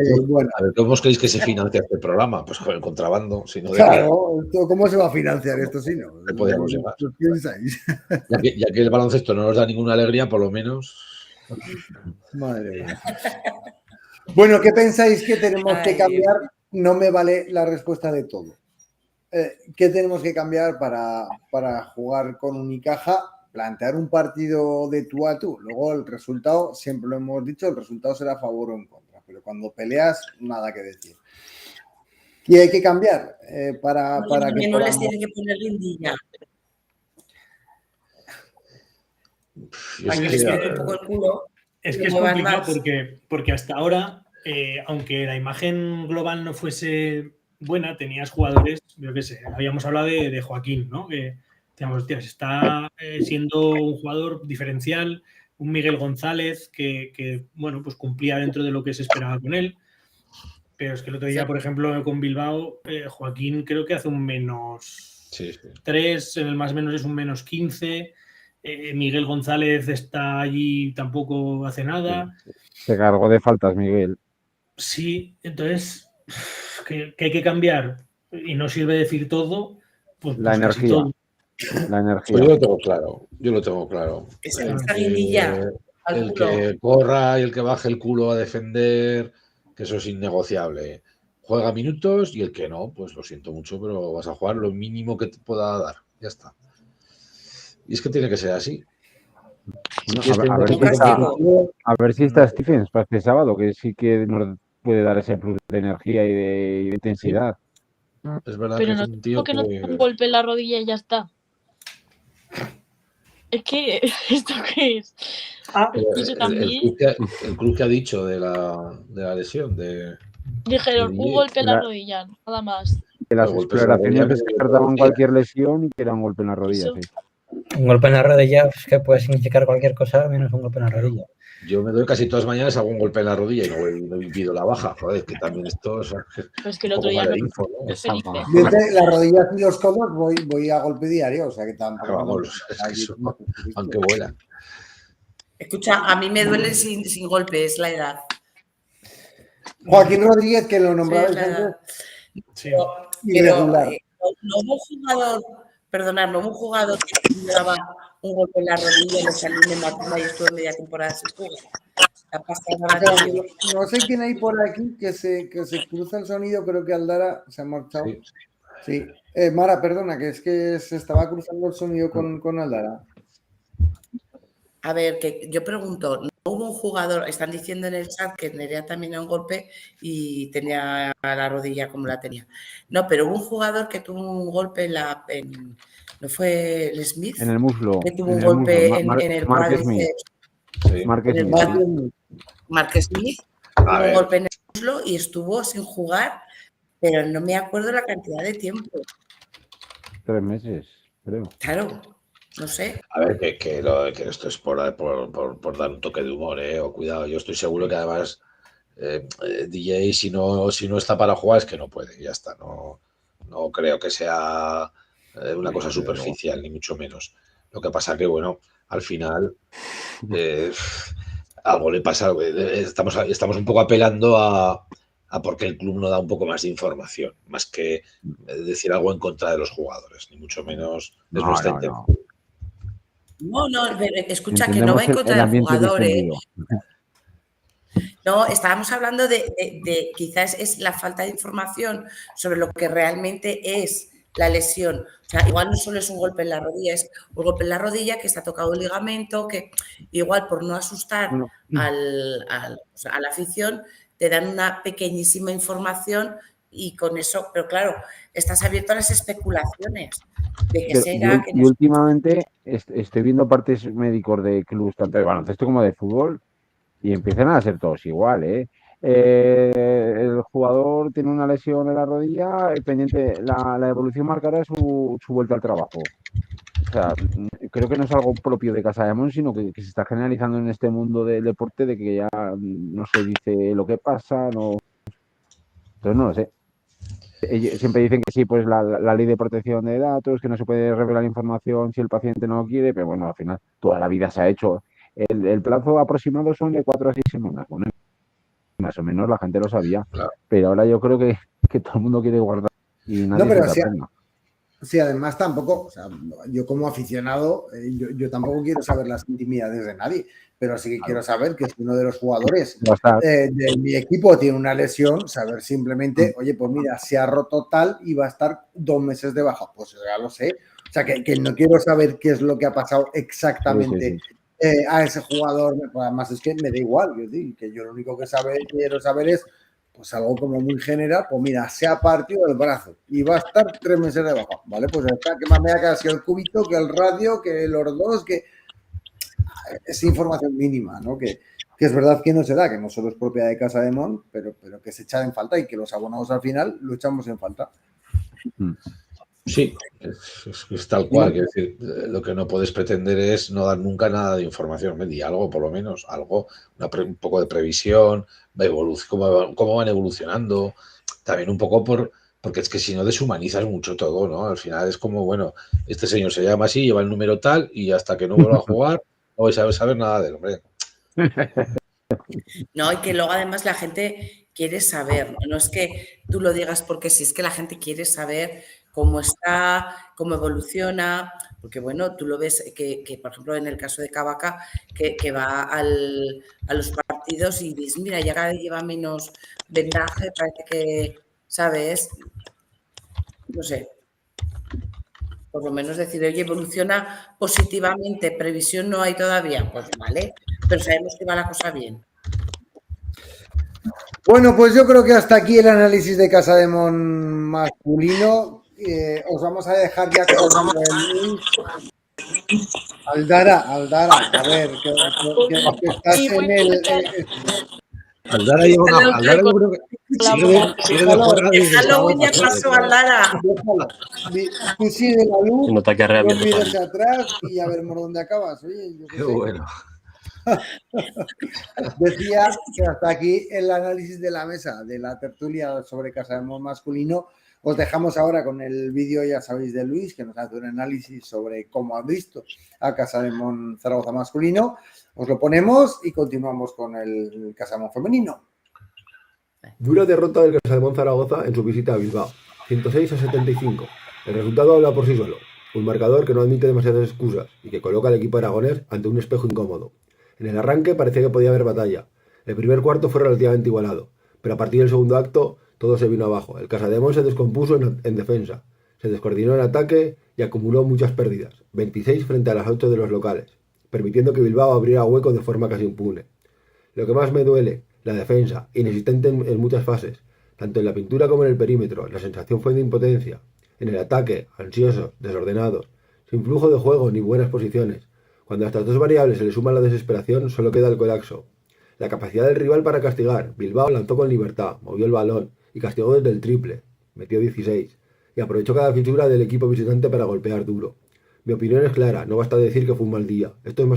¿cómo creéis que se financia este programa? Pues con el contrabando. Si no, claro, ¿cómo se va a financiar esto si no? ¿Qué podríamos llevar? ¿Qué pensáis? Ya que el baloncesto no nos da ninguna alegría, por lo menos. Madre mía. Bueno, ¿qué pensáis que tenemos que cambiar? No me vale la respuesta de todo. ¿Qué tenemos que cambiar para jugar con Unicaja? Plantear un partido de tú a tú. Luego el resultado, siempre lo hemos dicho, el resultado será a favor o en contra. Pero cuando peleas, nada que decir. ¿Qué hay que cambiar para que no les tienen que poner guindilla. Es que es complicado porque hasta ahora, aunque la imagen global no fuese buena, tenías jugadores, yo qué sé, habíamos hablado de Joaquín, ¿no? Que digamos, hostias, está siendo un jugador diferencial, un Miguel González que, bueno, pues cumplía dentro de lo que se esperaba con él. Pero es que el otro día, por ejemplo, con Bilbao, Joaquín creo que hace un -3, en el más menos es un -15. Miguel González está allí, tampoco hace nada. Se cargó de faltas, Miguel. Sí, entonces, que hay que cambiar y no sirve decir todo, pues la energía. Todo. La energía. Pues yo lo tengo claro. El que corra y el que baje el culo a defender, que eso es innegociable. Juega minutos y el que no, pues lo siento mucho, pero vas a jugar lo mínimo que te pueda dar. Ya está. Y es que tiene que ser así. Bueno, a ver si está Stephens para este sábado, que sí que nos puede dar ese plus de energía y de intensidad. Es verdad. Pero no tengo que no te un golpe en la rodilla y ya está. Es que, ¿esto qué es? El club que ha dicho de la lesión. Dijeron un golpe en la rodilla, nada más. Que las exploraciones descartaban cualquier lesión y que era un golpe en la rodilla. Sí. Un golpe en la rodilla es que puede significar cualquier cosa menos un golpe en la rodilla. Yo me doy casi todas las mañanas algún golpe en la rodilla y no pido la baja. Joder, que también esto... O sea, pues que el otro día desde las rodillas y los codos voy a golpe diario, o sea que tampoco... Vamos, aunque vuelan. Escucha, a mí me duele sin golpes la edad. Joaquín Rodríguez, que lo nombrabais antes. Sí. Pero no un jugador perdonadme, hubo un jugador que llevaba un golpe en la rodilla y le salió un hematoma y estuvo media temporada sin jugar. La pasta ahora tío. No sé quién hay por aquí que se cruza el sonido, creo que Aldara se ha marchado. Sí. Mara, perdona, que es que se estaba cruzando el sonido con Aldara. A ver, que yo pregunto, ¿no hubo un jugador, están diciendo en el chat que Nerea también un golpe y tenía la rodilla como la tenía? No, pero hubo un jugador que tuvo un golpe ¿no fue el Smith? En el muslo. Que tuvo un golpe en el cuádriceps. Sí. Mark Smith tuvo un golpe en el muslo y estuvo sin jugar, pero no me acuerdo la cantidad de tiempo. 3 meses, creo. Claro, no sé. A ver, que esto es por dar un toque de humor, o cuidado, yo estoy seguro que además DJ si no está para jugar es que no puede, ya está, no creo que sea una cosa superficial, ni mucho menos. Lo que pasa que, bueno, al final algo le pasa, estamos un poco apelando a porque el club no da un poco más de información, más que decir algo en contra de los jugadores, ni mucho menos es nuestra intención. No, escucha, que no va en contra del jugador. No, estábamos hablando de quizás es la falta de información sobre lo que realmente es la lesión. O sea, igual no solo es un golpe en la rodilla, es un golpe en la rodilla que está tocado el ligamento, que igual por no asustar a la afición te dan una pequeñísima información y con eso, pero claro, estás abierto a las especulaciones de que será. Y últimamente estoy viendo partes médicos de clubes, tanto de baloncesto como de fútbol, y empiezan a ser todos igual, ¿eh? El jugador tiene una lesión en la rodilla, pendiente, la evolución marcará su vuelta al trabajo. O sea, creo que no es algo propio de Casa de Mon, sino que se está generalizando en este mundo del deporte, de que ya no se dice lo que pasa, no. Entonces no lo sé. Siempre dicen que sí, pues la ley de protección de datos, que no se puede revelar información si el paciente no lo quiere, pero bueno, al final toda la vida se ha hecho. El plazo aproximado son de 4 a 6 semanas. Bueno, más o menos la gente lo sabía, claro. Pero ahora yo creo que todo el mundo quiere guardar y nadie se da pena. Sí, además tampoco, o sea, yo como aficionado, yo tampoco quiero saber las intimidades de nadie, pero sí que quiero saber que si uno de los jugadores de mi equipo tiene una lesión, saber simplemente, oye, pues mira, se ha roto tal y va a estar 2 meses de baja, pues ya lo sé. O sea, que no quiero saber qué es lo que ha pasado exactamente a ese jugador, además es que me da igual, que yo lo único que quiero saber es pues algo como muy general, pues mira, se ha partido el brazo y va a estar 3 meses de baja, ¿vale? Pues está, que más me da casi el cúbito, que el radio, que los dos, que es información mínima, ¿no? Que es verdad que no se da, que no solo es propiedad de Casa de Mon, pero que se echa en falta y que los abonados al final lo echamos en falta. Sí, es tal cual. Quiero decir, lo que no puedes pretender es no dar nunca nada de información, y algo por lo menos, algo, un poco de previsión, cómo van evolucionando, también un poco porque es que si no deshumanizas mucho todo, ¿no? Al final es como, bueno, este señor se llama así, lleva el número tal y hasta que no vuelva a jugar no vais a saber nada de él, hombre. No, y que luego además la gente quiere saber, no es que tú lo digas porque sí, es que la gente quiere saber cómo está, cómo evoluciona, porque bueno, tú lo ves que por ejemplo en el caso de Cavaca, que va a los partidos y dices, mira, ya cada vez lleva menos vendaje, parece que, ¿sabes? No sé. Por lo menos decir, oye, evoluciona positivamente, previsión no hay todavía, pues vale, pero sabemos que va la cosa bien. Bueno, pues yo creo que hasta aquí el análisis de Casa de Mon masculino. Os vamos a dejar ya con el Aldara, a ver, que estás en el... Aldara lleva una... Aldara yo creo que sigue de fuera. Déjalo, ya pasó, Aldara. Tú sigue la luz, nota que yo miro hacia atrás y a ver por dónde acabas. Oye, yo qué bueno. Decía que hasta aquí el análisis de la mesa, de la tertulia sobre Casa de Mon masculino. Os dejamos ahora con el vídeo, ya sabéis, de Luis, que nos hace un análisis sobre cómo ha visto a Casa de Mon Zaragoza masculino. Os lo ponemos y continuamos con el Casa de Mon femenino. Dura derrota del Casa de Mon Zaragoza en su visita a Bilbao, 106-75. El resultado habla por sí solo. Un marcador que no admite demasiadas excusas y que coloca al equipo aragonés ante un espejo incómodo. En el arranque parecía que podía haber batalla. El primer cuarto fue relativamente igualado, pero a partir del segundo acto todo se vino abajo. El Casademón se descompuso en defensa, se descoordinó en ataque y acumuló muchas pérdidas, 26 frente a las 8 de los locales, permitiendo que Bilbao abriera hueco de forma casi impune. Lo que más me duele, la defensa, inexistente en muchas fases, tanto en la pintura como en el perímetro. La sensación fue de impotencia. En el ataque, ansiosos, desordenados, sin flujo de juego ni buenas posiciones. Cuando a estas dos variables se le suma la desesperación, solo queda el colapso. La capacidad del rival para castigar. Bilbao lanzó con libertad, movió el balón y castigó desde el triple. Metió 16. Y aprovechó cada fisura del equipo visitante para golpear duro. Mi opinión es clara, no basta decir que fue un mal día. Esto es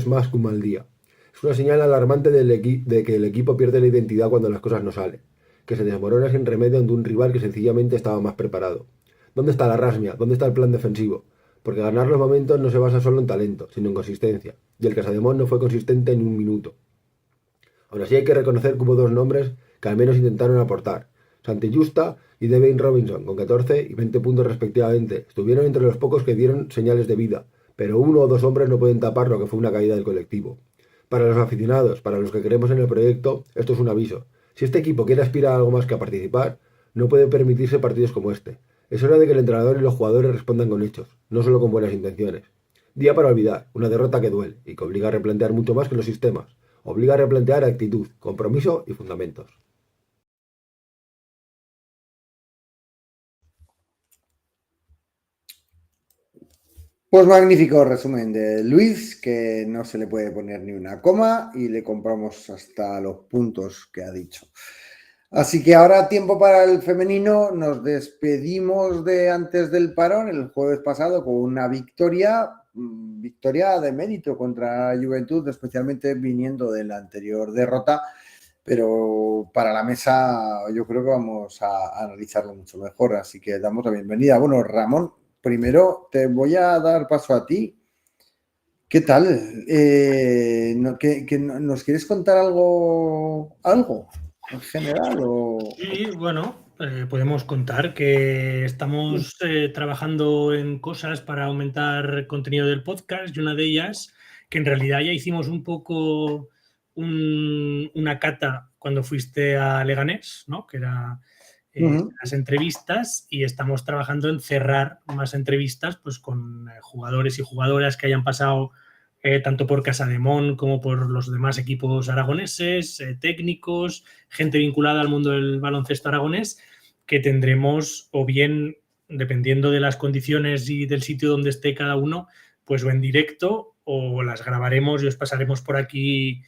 más que un mal día. Es una señal alarmante de que el equipo pierde la identidad cuando las cosas no salen. Que se desmorona sin remedio ante un rival que sencillamente estaba más preparado. ¿Dónde está la rasmia? ¿Dónde está el plan defensivo? Porque ganar los momentos no se basa solo en talento, sino en consistencia. Y el Casademón no fue consistente en un minuto. Aún así hay que reconocer que hubo dos nombres que al menos intentaron aportar. Santi Justa y Devin Robinson, con 14 y 20 puntos respectivamente. Estuvieron entre los pocos que dieron señales de vida, pero uno o dos hombres no pueden tapar lo que fue una caída del colectivo. Para los aficionados, para los que creemos en el proyecto, esto es un aviso. Si este equipo quiere aspirar a algo más que a participar, no puede permitirse partidos como este. Es hora de que el entrenador y los jugadores respondan con hechos, no solo con buenas intenciones. Día para olvidar, una derrota que duele y que obliga a replantear mucho más que los sistemas. Obliga a replantear actitud, compromiso y fundamentos. Pues magnífico resumen de Luis, que no se le puede poner ni una coma y le compramos hasta los puntos que ha dicho. Así que ahora tiempo para el femenino. Nos despedimos de antes del parón el jueves pasado con una victoria de mérito contra Juventud, especialmente viniendo de la anterior derrota, pero para la mesa yo creo que vamos a analizarlo mucho mejor, así que damos la bienvenida. Bueno, Ramón, primero te voy a dar paso a ti. ¿Qué tal? ¿Nos quieres contar algo en general? Sí, bueno, podemos contar que estamos trabajando en cosas para aumentar contenido del podcast y una de ellas, que en realidad ya hicimos un poco una cata cuando fuiste a Leganés, ¿no? Que era las entrevistas, y estamos trabajando en cerrar más entrevistas pues con jugadores y jugadoras que hayan pasado tanto por Casademón como por los demás equipos aragoneses, técnicos, gente vinculada al mundo del baloncesto aragonés, que tendremos o bien, dependiendo de las condiciones y del sitio donde esté cada uno, pues o en directo o las grabaremos y os pasaremos por aquí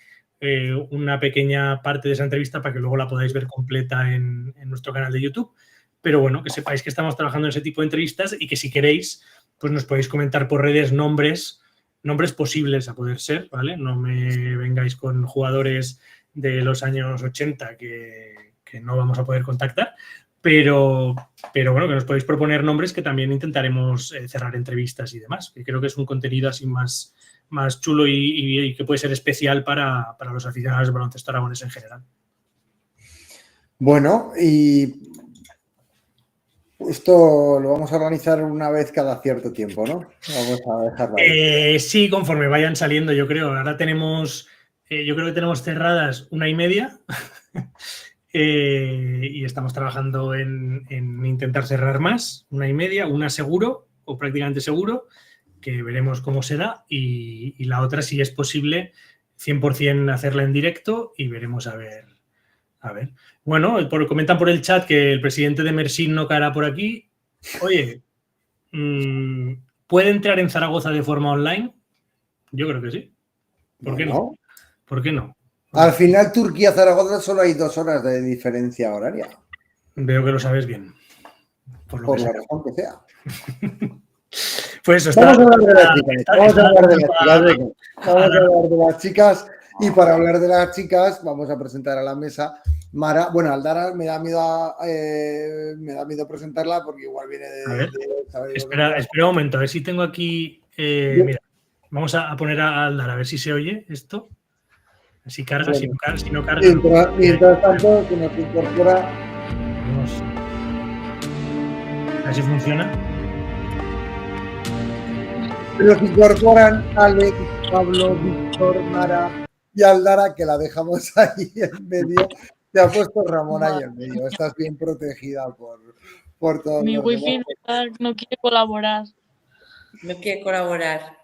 una pequeña parte de esa entrevista para que luego la podáis ver completa en nuestro canal de YouTube. Pero bueno, que sepáis que estamos trabajando en ese tipo de entrevistas y que si queréis, pues nos podéis comentar por redes nombres posibles a poder ser, ¿vale? No me vengáis con jugadores de los años 80 que no vamos a poder contactar, pero bueno, que nos podéis proponer nombres que también intentaremos cerrar entrevistas y demás, que creo que es un contenido así más chulo y que puede ser especial para los aficionados del baloncesto aragonés en general. Bueno, y esto lo vamos a organizar una vez cada cierto tiempo, ¿no? Vamos a dejarlo ahí. Sí, conforme vayan saliendo, yo creo. Ahora tenemos, yo creo que tenemos cerradas 1:30 y estamos trabajando en intentar cerrar más, 1:30, una seguro o prácticamente seguro, que veremos cómo se da, y la otra, si es posible, 100% hacerla en directo y veremos a ver. Bueno, comentan por el chat que el presidente de Mersin no caerá por aquí. Oye, ¿puede entrar en Zaragoza de forma online? Yo creo que sí. ¿Por qué no? ¿Por qué no? Al final, Turquía-Zaragoza solo hay 2 horas de diferencia horaria. Veo que lo sabes bien. Por la razón que sea. Pues eso Vamos a hablar de las chicas. Y para hablar de las chicas, vamos a presentar a la mesa Mara. Bueno, Aldara me da miedo presentarla porque igual viene de espera un momento, a ver si tengo aquí. Mira, vamos a poner a Aldara, a ver si se oye esto. Si carga, bueno, si no carga. Mientras tanto, que nos incorpora. Vamos. A ver si funciona. Pero se incorporan Alex, Pablo, Víctor, Mara y Aldara, que la dejamos ahí en medio. Te ha puesto Ramón ahí en medio. Estás bien protegida por todos Mi los wifi demás. no quiere colaborar. No quiere colaborar.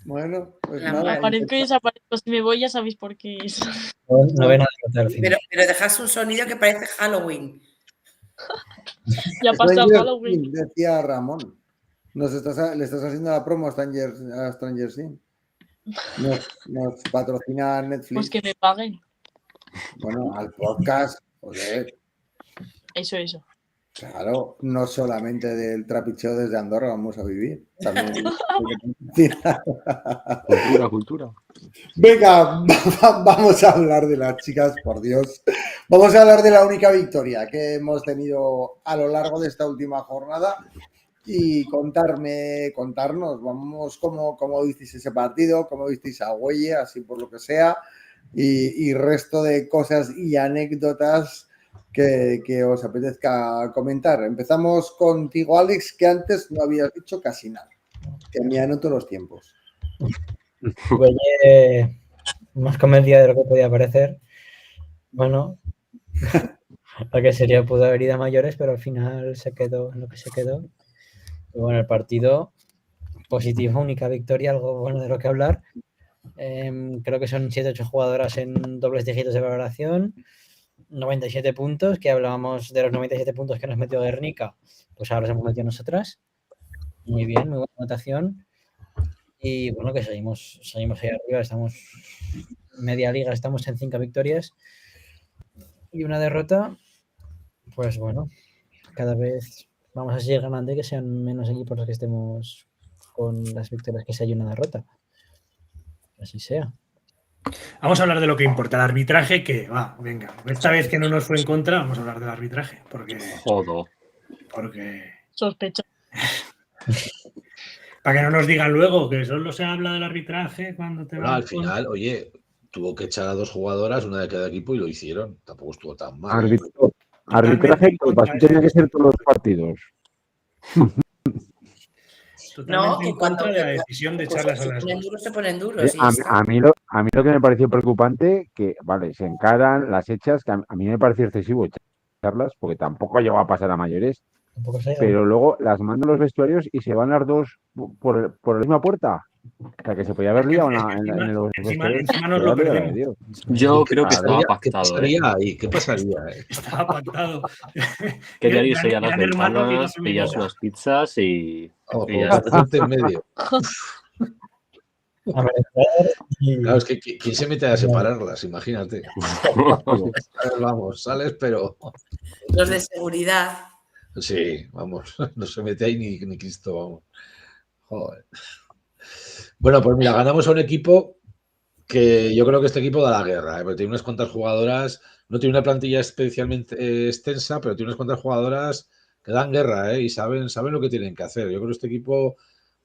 Bueno, pues La nada. madre. Aparezco y desaparezco. Si me voy ya sabéis por qué es. No ven nada al final. Pero dejas un sonido que parece Halloween. Ya pasó Stranger Halloween. Things, decía Ramón. Le estás haciendo la promo a Stranger Things. Nos patrocina Netflix. Pues que me paguen. Bueno, al podcast, joder. Eso. Claro, no solamente del trapicheo desde Andorra vamos a vivir. También. Cultura. Venga, vamos a hablar de las chicas, por Dios. Vamos a hablar de la única victoria que hemos tenido a lo largo de esta última jornada y contarnos, vamos, cómo visteis ese partido, cómo visteis a Güelle, así por lo que sea, y resto de cosas y anécdotas que os apetezca comentar. Empezamos contigo, Alex, que antes no habías dicho casi nada. Que me anoto los tiempos. Güelle, más convencida de lo que podía parecer. Bueno, lo que sería pudo haber ido a mayores, pero al final se quedó en lo que se quedó. Y bueno, el partido positivo, única victoria, algo bueno de lo que hablar. Creo que son 7-8 jugadoras en dobles dígitos de valoración, 97 puntos, que hablábamos de los 97 puntos que nos metió Guernica, pues ahora los hemos metido nosotras. Muy bien, muy buena anotación. Y bueno, que seguimos ahí arriba, estamos media liga, estamos en 5 victorias y una derrota. Pues bueno, cada vez vamos a seguir ganando y que sean menos equipos los que estemos con las victorias que si hay una derrota. Así sea. Vamos a hablar de lo que importa, el arbitraje, que va, venga. Esta vez que no nos fue en contra, vamos a hablar del arbitraje. Porque Sospecho. Para que no nos digan luego que solo se habla del arbitraje cuando te Bueno, va al final, oye, tuvo que echar a 2 jugadoras, una de cada equipo, y lo hicieron. Tampoco estuvo tan mal. Arbitraje, así tenía que ser todos los partidos. Totalmente en contra de la decisión de echarlas a las dos. Se ponen duros. A mí lo que me pareció preocupante, que vale, se encaran las hechas, que a mí me pareció excesivo echarlas, porque tampoco llegó a pasar a mayores, pero luego las mandan a los vestuarios y se van las dos por la misma puerta. O sea, que se podía haber liado en los vestuarios. Encima nos lo perdemos. Yo creo que estaba pactado. ¿Qué pasaría? Estaba pactado. Querían irse a las ventanas, pillarse unas pizzas y ya está. En medio. Claro, es que ¿quién se mete a separarlas? Imagínate. Vamos, sales, pero... Los de seguridad. Sí, vamos, no se mete ahí ni Cristo, vamos. Joder. Bueno, pues mira, ganamos a un equipo que yo creo que este equipo da la guerra, porque tiene unas cuantas jugadoras, no tiene una plantilla especialmente extensa, pero tiene unas cuantas jugadoras que dan guerra, y saben lo que tienen que hacer. Yo creo que este equipo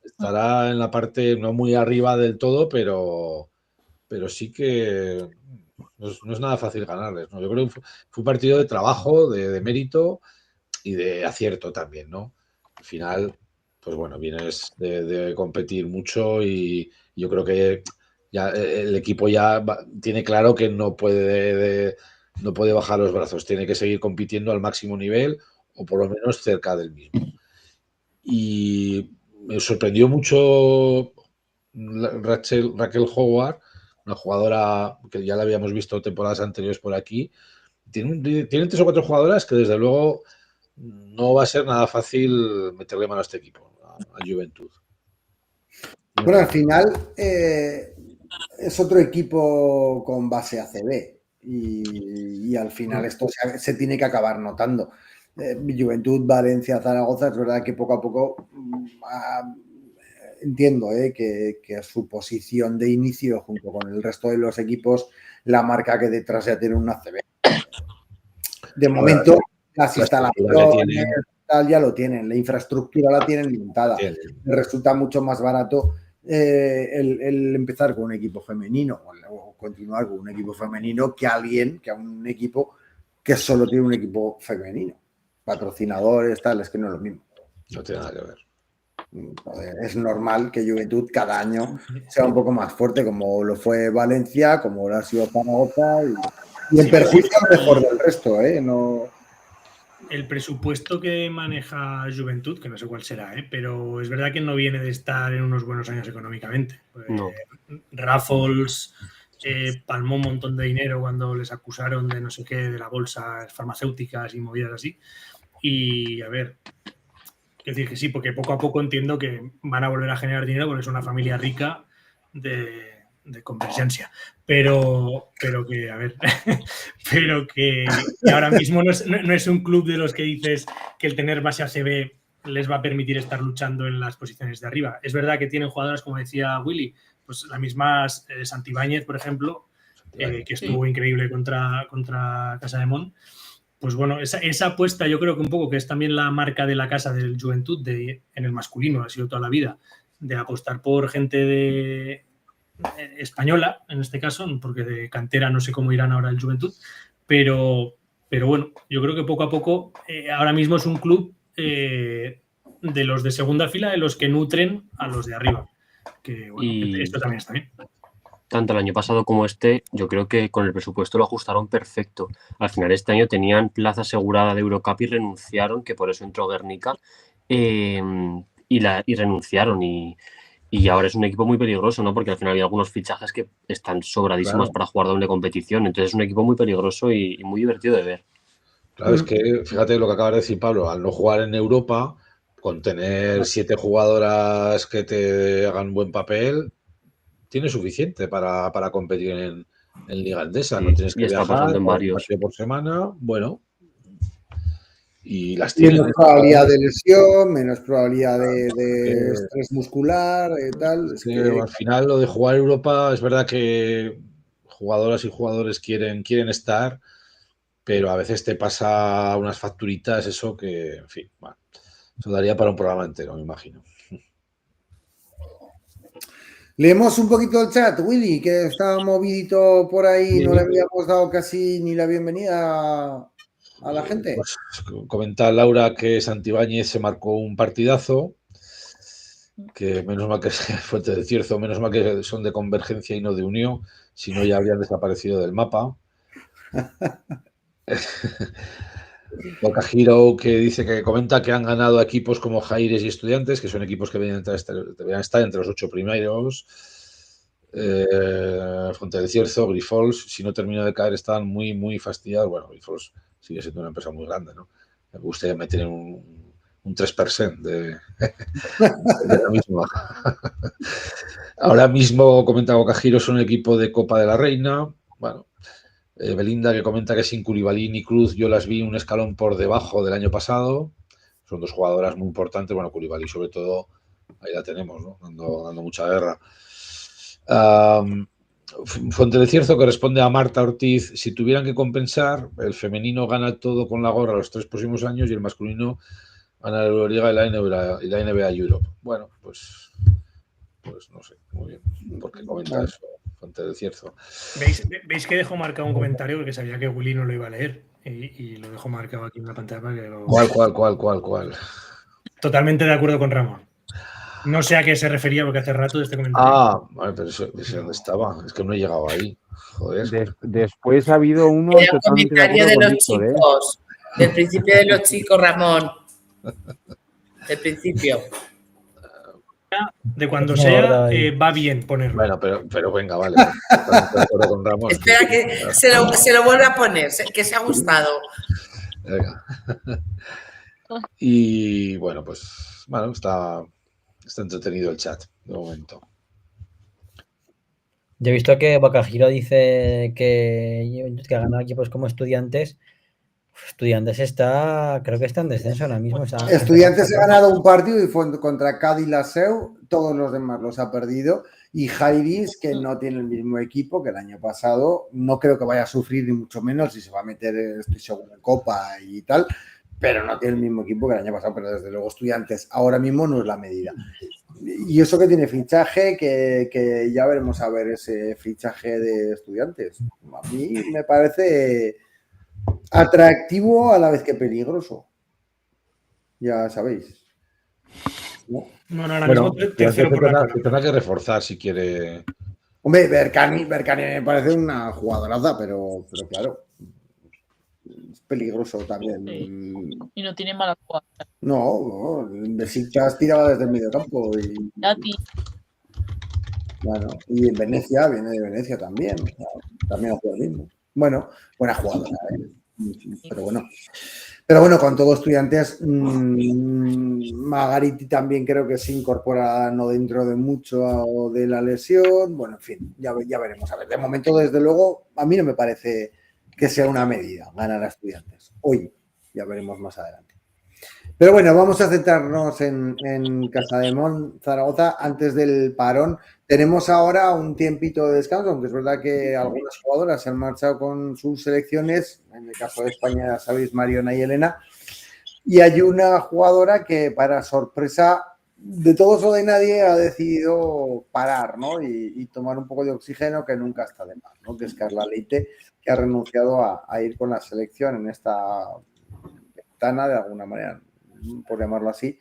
estará en la parte no muy arriba del todo, pero sí que no es nada fácil ganarles, ¿no? Yo creo que fue un partido de trabajo, de mérito y de acierto también, ¿no? Al final, pues bueno, vienes de competir mucho y yo creo que ya el equipo ya tiene claro que no puede bajar los brazos, tiene que seguir compitiendo al máximo nivel o por lo menos cerca del mismo. Y me sorprendió mucho Raquel Howard, una jugadora que ya la habíamos visto temporadas anteriores por aquí. Tienen 3 o 4 jugadoras que desde luego no va a ser nada fácil meterle mano a este equipo, a Juventud. Bueno, al final es otro equipo con base ACB y al final esto se tiene que acabar notando. Juventud, Valencia, Zaragoza, es verdad que poco a poco entiendo que su posición de inicio junto con el resto de los equipos la marca que detrás ya tiene un ACB. De momento las instalaciones ya lo tienen, la infraestructura la tienen limitada. Resulta mucho más barato el empezar con un equipo femenino o continuar con un equipo femenino que a un equipo que solo tiene un equipo femenino. Patrocinadores, tal, es que no es lo mismo. No tiene nada que ver. Joder, es normal que Juventud cada año sea un poco más fuerte, como lo fue Valencia, como lo ha sido Zaragoza, y en perjuicio a lo mejor del resto, ¿eh? No... El presupuesto que maneja Juventud, que no sé cuál será, pero es verdad que no viene de estar en unos buenos años económicamente. No. Raffles palmó un montón de dinero cuando les acusaron de no sé qué, de las bolsas farmacéuticas y movidas así. Y a ver, quiero decir que sí, porque poco a poco entiendo que van a volver a generar dinero porque es una familia rica de convergencia. Pero que, a ver, pero que ahora mismo no es un club de los que dices que el tener base ACB les va a permitir estar luchando en las posiciones de arriba. Es verdad que tienen jugadoras, como decía Willy, pues la misma Santibáñez, por ejemplo, que estuvo increíble contra Casademont. Pues bueno, esa apuesta yo creo que un poco que es también la marca de la casa del Juventud en el masculino, ha sido toda la vida, de apostar por gente española, en este caso, porque de cantera no sé cómo irán ahora el Juventud, pero bueno, yo creo que poco a poco ahora mismo es un club de los de segunda fila, de los que nutren a los de arriba, que bueno, esto también está bien. Tanto el año pasado como yo creo que con el presupuesto lo ajustaron perfecto. Al final este año tenían plaza asegurada de Eurocup y renunciaron, que por eso entró Guernica, y renunciaron y ahora es un equipo muy peligroso, ¿no? Porque al final hay algunos fichajes que están sobradísimos para jugar doble competición. Entonces es un equipo muy peligroso y muy divertido de ver. Claro, es que fíjate lo que acaba de decir Pablo, al no jugar en Europa, con tener 7 jugadoras que te hagan buen papel, tiene suficiente para competir en Liga Endesa. No tienes que viajar un partido por semana. Bueno, y las tienes. Menos probabilidad de lesión, menos probabilidad de estrés muscular, tal. Es que al final lo de jugar Europa es verdad que jugadoras y jugadores quieren estar, pero a veces te pasa unas facturitas, eso que, en fin, bueno, eso daría para un programa entero, me imagino. Leemos un poquito el chat, Willy, que está movidito por ahí, no le habíamos dado casi ni la bienvenida a la gente. Pues, comenta Laura que Santibáñez se marcó un partidazo, que menos mal que es Fuente de Cierzo, menos mal que son de Convergencia y no de Unión, si no ya habrían desaparecido del mapa. Boca Hero, que dice que comenta que han ganado equipos como Jaires y Estudiantes, que son equipos que deberían estar entre los 8 primeros. Fuente de Cierzo, Grifols, si no termina de caer, están muy, muy fastidiados. Bueno, Grifols sigue siendo una empresa muy grande, ¿no? Me gustaría meter un 3% de la misma. Ahora mismo, comenta Boca Hero, son un equipo de Copa de la Reina. Bueno. Belinda, que comenta que sin Koulibaly ni Cruz yo las vi un escalón por debajo del año pasado. Son dos jugadoras muy importantes. Bueno, Koulibaly sobre todo, ahí la tenemos, ¿no? Dando mucha guerra. Fuente de Cierzo, que responde a Marta Ortiz: si tuvieran que compensar, el femenino gana todo con la gorra los 3 próximos años y el masculino gana la Euroliga y la NBA Europe. Bueno, pues no sé, muy bien, ¿por qué comenta eso Fuente de Cierzo? ¿Veis que dejó marcado un comentario porque sabía que Willy no lo iba a leer y lo dejó marcado aquí en la pantalla para que lo... ¿Cuál? Totalmente de acuerdo con Ramón. No sé a qué se refería porque hace rato de este comentario. Vale, pero eso dónde estaba. Es que no he llegado ahí. Joder. Después ha habido uno el comentario de los chicos. Del principio de los chicos, Ramón. Del principio. De cuando sea, va bien ponerlo. Bueno, pero venga, vale. Con Ramón. Espera que se lo vuelva a poner, que se ha gustado. Venga. Y bueno, pues está entretenido el chat de momento. Yo he visto que Boca Hero dice que ha ganado equipos como Estudiantes. Estudiantes creo que está en descenso ahora mismo. Estudiantes ha ganado un partido y fue contra Cádiz Laseu, todos los demás los ha perdido. Y Jairis, que no tiene el mismo equipo que el año pasado, no creo que vaya a sufrir ni mucho menos si se va a meter, estoy seguro, en Copa y tal, pero no tiene el mismo equipo que el año pasado, pero desde luego Estudiantes ahora mismo no es la medida. Y eso que tiene fichaje, que ya veremos a ver ese fichaje de Estudiantes. A mí me parece atractivo a la vez que peligroso. Ya sabéis. ¿no? Bueno, ahora Bueno, mismo tercero por la cola. tendrá que reforzar si quiere. Hombre, Berkane me parece una jugadoraza, pero claro, es peligroso también. Y no tiene mala jugada. No, Besiktas tiraba desde el medio campo y bueno, y en Venecia, viene de Venecia también, o sea, también hace lo mismo. Bueno, buena jugadora, pero bueno, con todo Estudiantes, Margariti también creo que se incorpora no dentro de mucho de la lesión. Bueno, en fin, ya veremos. A ver, de momento, desde luego, a mí no me parece que sea una medida ganar a Estudiantes. Hoy, ya veremos más adelante. Pero bueno, vamos a centrarnos en Casademón, Zaragoza, antes del parón. Tenemos ahora un tiempito de descanso, aunque es verdad que algunas jugadoras se han marchado con sus selecciones, en el caso de España, ya sabéis, Mariona y Elena, y hay una jugadora que, para sorpresa de todos o de nadie, ha decidido parar, ¿no? Y tomar un poco de oxígeno, que nunca está de más, ¿no? Que es Carla Leite, que ha renunciado a ir con la selección en esta ventana, de alguna manera, por llamarlo así.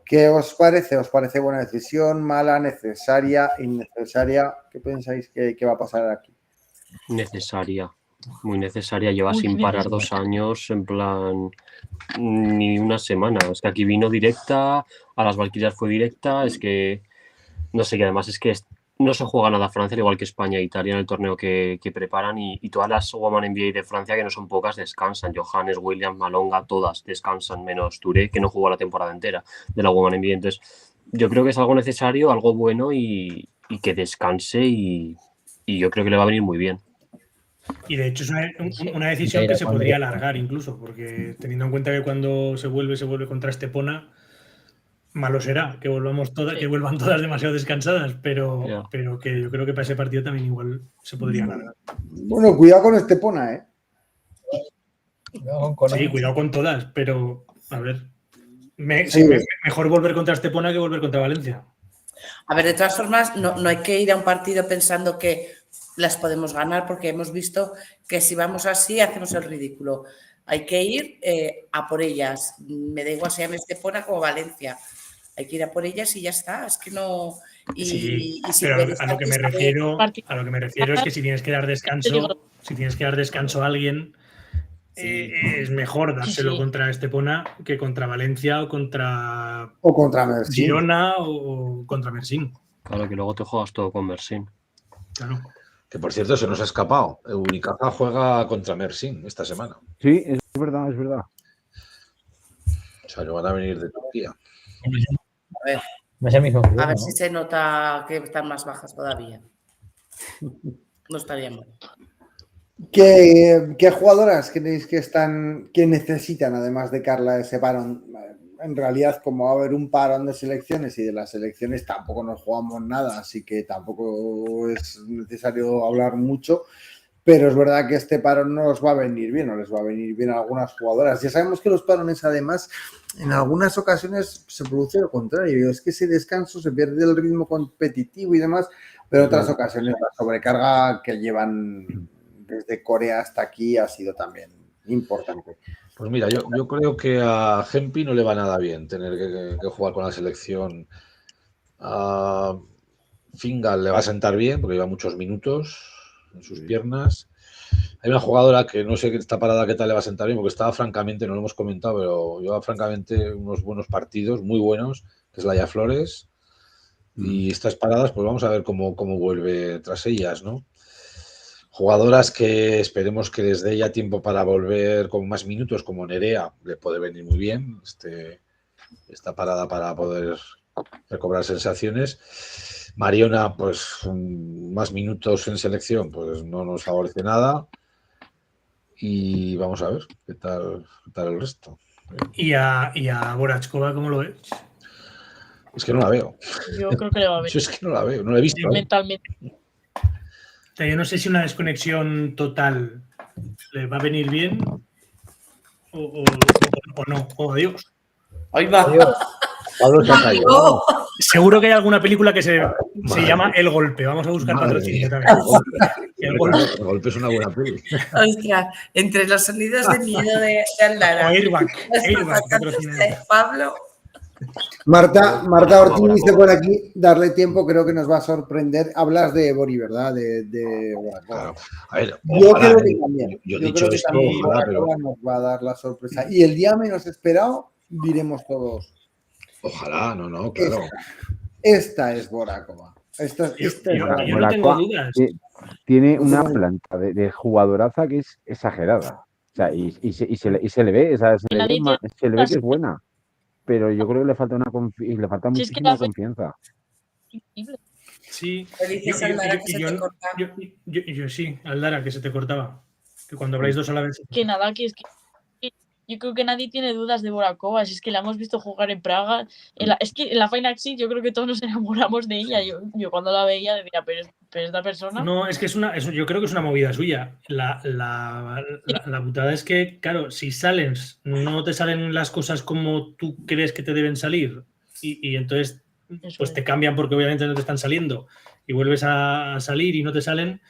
¿Qué os parece? ¿Os parece buena decisión, mala, necesaria, innecesaria? ¿Qué pensáis que va a pasar aquí? Necesaria, muy necesaria. Lleva Muy sin parar necesaria. 2 años, en plan, ni una semana. Es que aquí vino directa, a las Valquirias fue directa, es que, no sé, que además es que no se juega nada Francia, al igual que España e Italia en el torneo que preparan, y todas las Women NBA de Francia, que no son pocas, descansan. Johannes, Williams, Malonga, todas descansan, menos Touré, que no jugó la temporada entera de la Women NBA. Entonces, yo creo que es algo necesario, algo bueno, y que descanse, y yo creo que le va a venir muy bien. Y de hecho es una decisión que se podría alargar incluso, porque teniendo en cuenta que cuando se vuelve contra Estepona, malo será que volvamos todas, que vuelvan todas demasiado descansadas, pero que yo creo que para ese partido también igual se podría alargar. Bueno, cuidado con Estepona, ¿eh? Sí, cuidado con todas, pero a ver, mejor volver contra Estepona que volver contra Valencia. A ver, de todas formas, no hay que ir a un partido pensando que las podemos ganar, porque hemos visto que si vamos así hacemos el ridículo. Hay que ir a por ellas. Me da igual si llame Estepona como Valencia. Hay que ir a por ellas y ya está. Es que no. Sí, pero a lo que me refiero es que si tienes que dar descanso a alguien, es mejor dárselo contra Estepona que contra Valencia o contra Mersin. Girona o contra Mersin. Claro, que luego te juegas todo con Mersin. Claro. Que por cierto, se nos ha escapado. Unicaja juega contra Mersin esta semana. Sí, es verdad, es verdad. O sea, no van a venir de Turquía. A ver si se nota que están más bajas todavía. No estaría mal. ¿Qué jugadoras creéis que necesitan, además de Carla, ese parón? En realidad, como va a haber un parón de selecciones y de las selecciones tampoco nos jugamos nada, así que tampoco es necesario hablar mucho, pero es verdad que este parón no os va a venir bien, o les va a venir bien a algunas jugadoras. Ya sabemos que los parones, además, en algunas ocasiones se produce lo contrario, es que ese descanso se pierde el ritmo competitivo y demás, pero en otras ocasiones la sobrecarga que llevan desde Corea hasta aquí ha sido también importante. Pues mira, yo creo que a Gempi no le va nada bien tener que jugar con la selección. A Fingal le va a sentar bien porque lleva muchos minutos en sus piernas. Hay una jugadora que no sé qué está parada, qué tal le va a sentar bien, porque estaba francamente, no lo hemos comentado, pero lleva francamente unos buenos partidos, muy buenos, que es Laia Flores. Y estas paradas, pues vamos a ver cómo vuelve tras ellas, ¿no? Jugadoras que esperemos que les dé ya tiempo para volver con más minutos, como Nerea, le puede venir muy bien esta parada para poder recobrar sensaciones. Mariona, pues más minutos en selección, pues no nos favorece nada. Y vamos a ver qué tal el resto. ¿Y a Borachkova cómo lo ves? Es que no la veo. Yo creo que le va a ver. Yo es que no la veo, no la he visto. Mentalmente. O sea, yo no sé si una desconexión total le va a venir bien o no. ¡Oh, adiós! ¡Ahí va! Pablo se ha caído. Seguro que hay alguna película que se llama El Golpe. Vamos a buscar patrocinio también. El Golpe es una buena peli. Ostras, entre los sonidos de miedo de Aldara. Airbag patrocina. Pablo. Marta Ortiz dice por aquí, darle tiempo, creo que nos va a sorprender. Hablas de Bori, ¿verdad? Claro. A ver, Yo ojalá, creo que también. yo he Yo dicho creo que esto, también ojalá, pero Boracova nos va a dar la sorpresa. Y el día menos esperado, diremos todos. ojalá, no, claro. Esta es Boracova. Esta es Yo no tengo Boracova dudas. tiene No una tengo- planta de jugadoraza que es exagerada. O sea, y se le ve, o sea, se Que le ve, nadie tiene se le ve dudas. que es buena. Pero yo creo que le falta le falta Si es que muchísima la fe- confianza. Increíble. Sí. ¿Qué dices, Aldara, que se te corta? Yo sí, Aldara, que se te cortaba. Que cuando habláis dos a la vez. Que nada, que es que yo creo que nadie tiene dudas de Boracova. Si es que la hemos visto jugar en Praga. Es que en la Final Six yo creo que todos nos enamoramos de ella. Yo cuando la veía decía, pero esta persona. No, es que yo creo que es una movida suya. La putada es que, claro, si sales, no te salen las cosas como tú crees que te deben salir. Y entonces, Eso pues es. te cambian porque obviamente no te están saliendo. Y vuelves a salir y no te salen.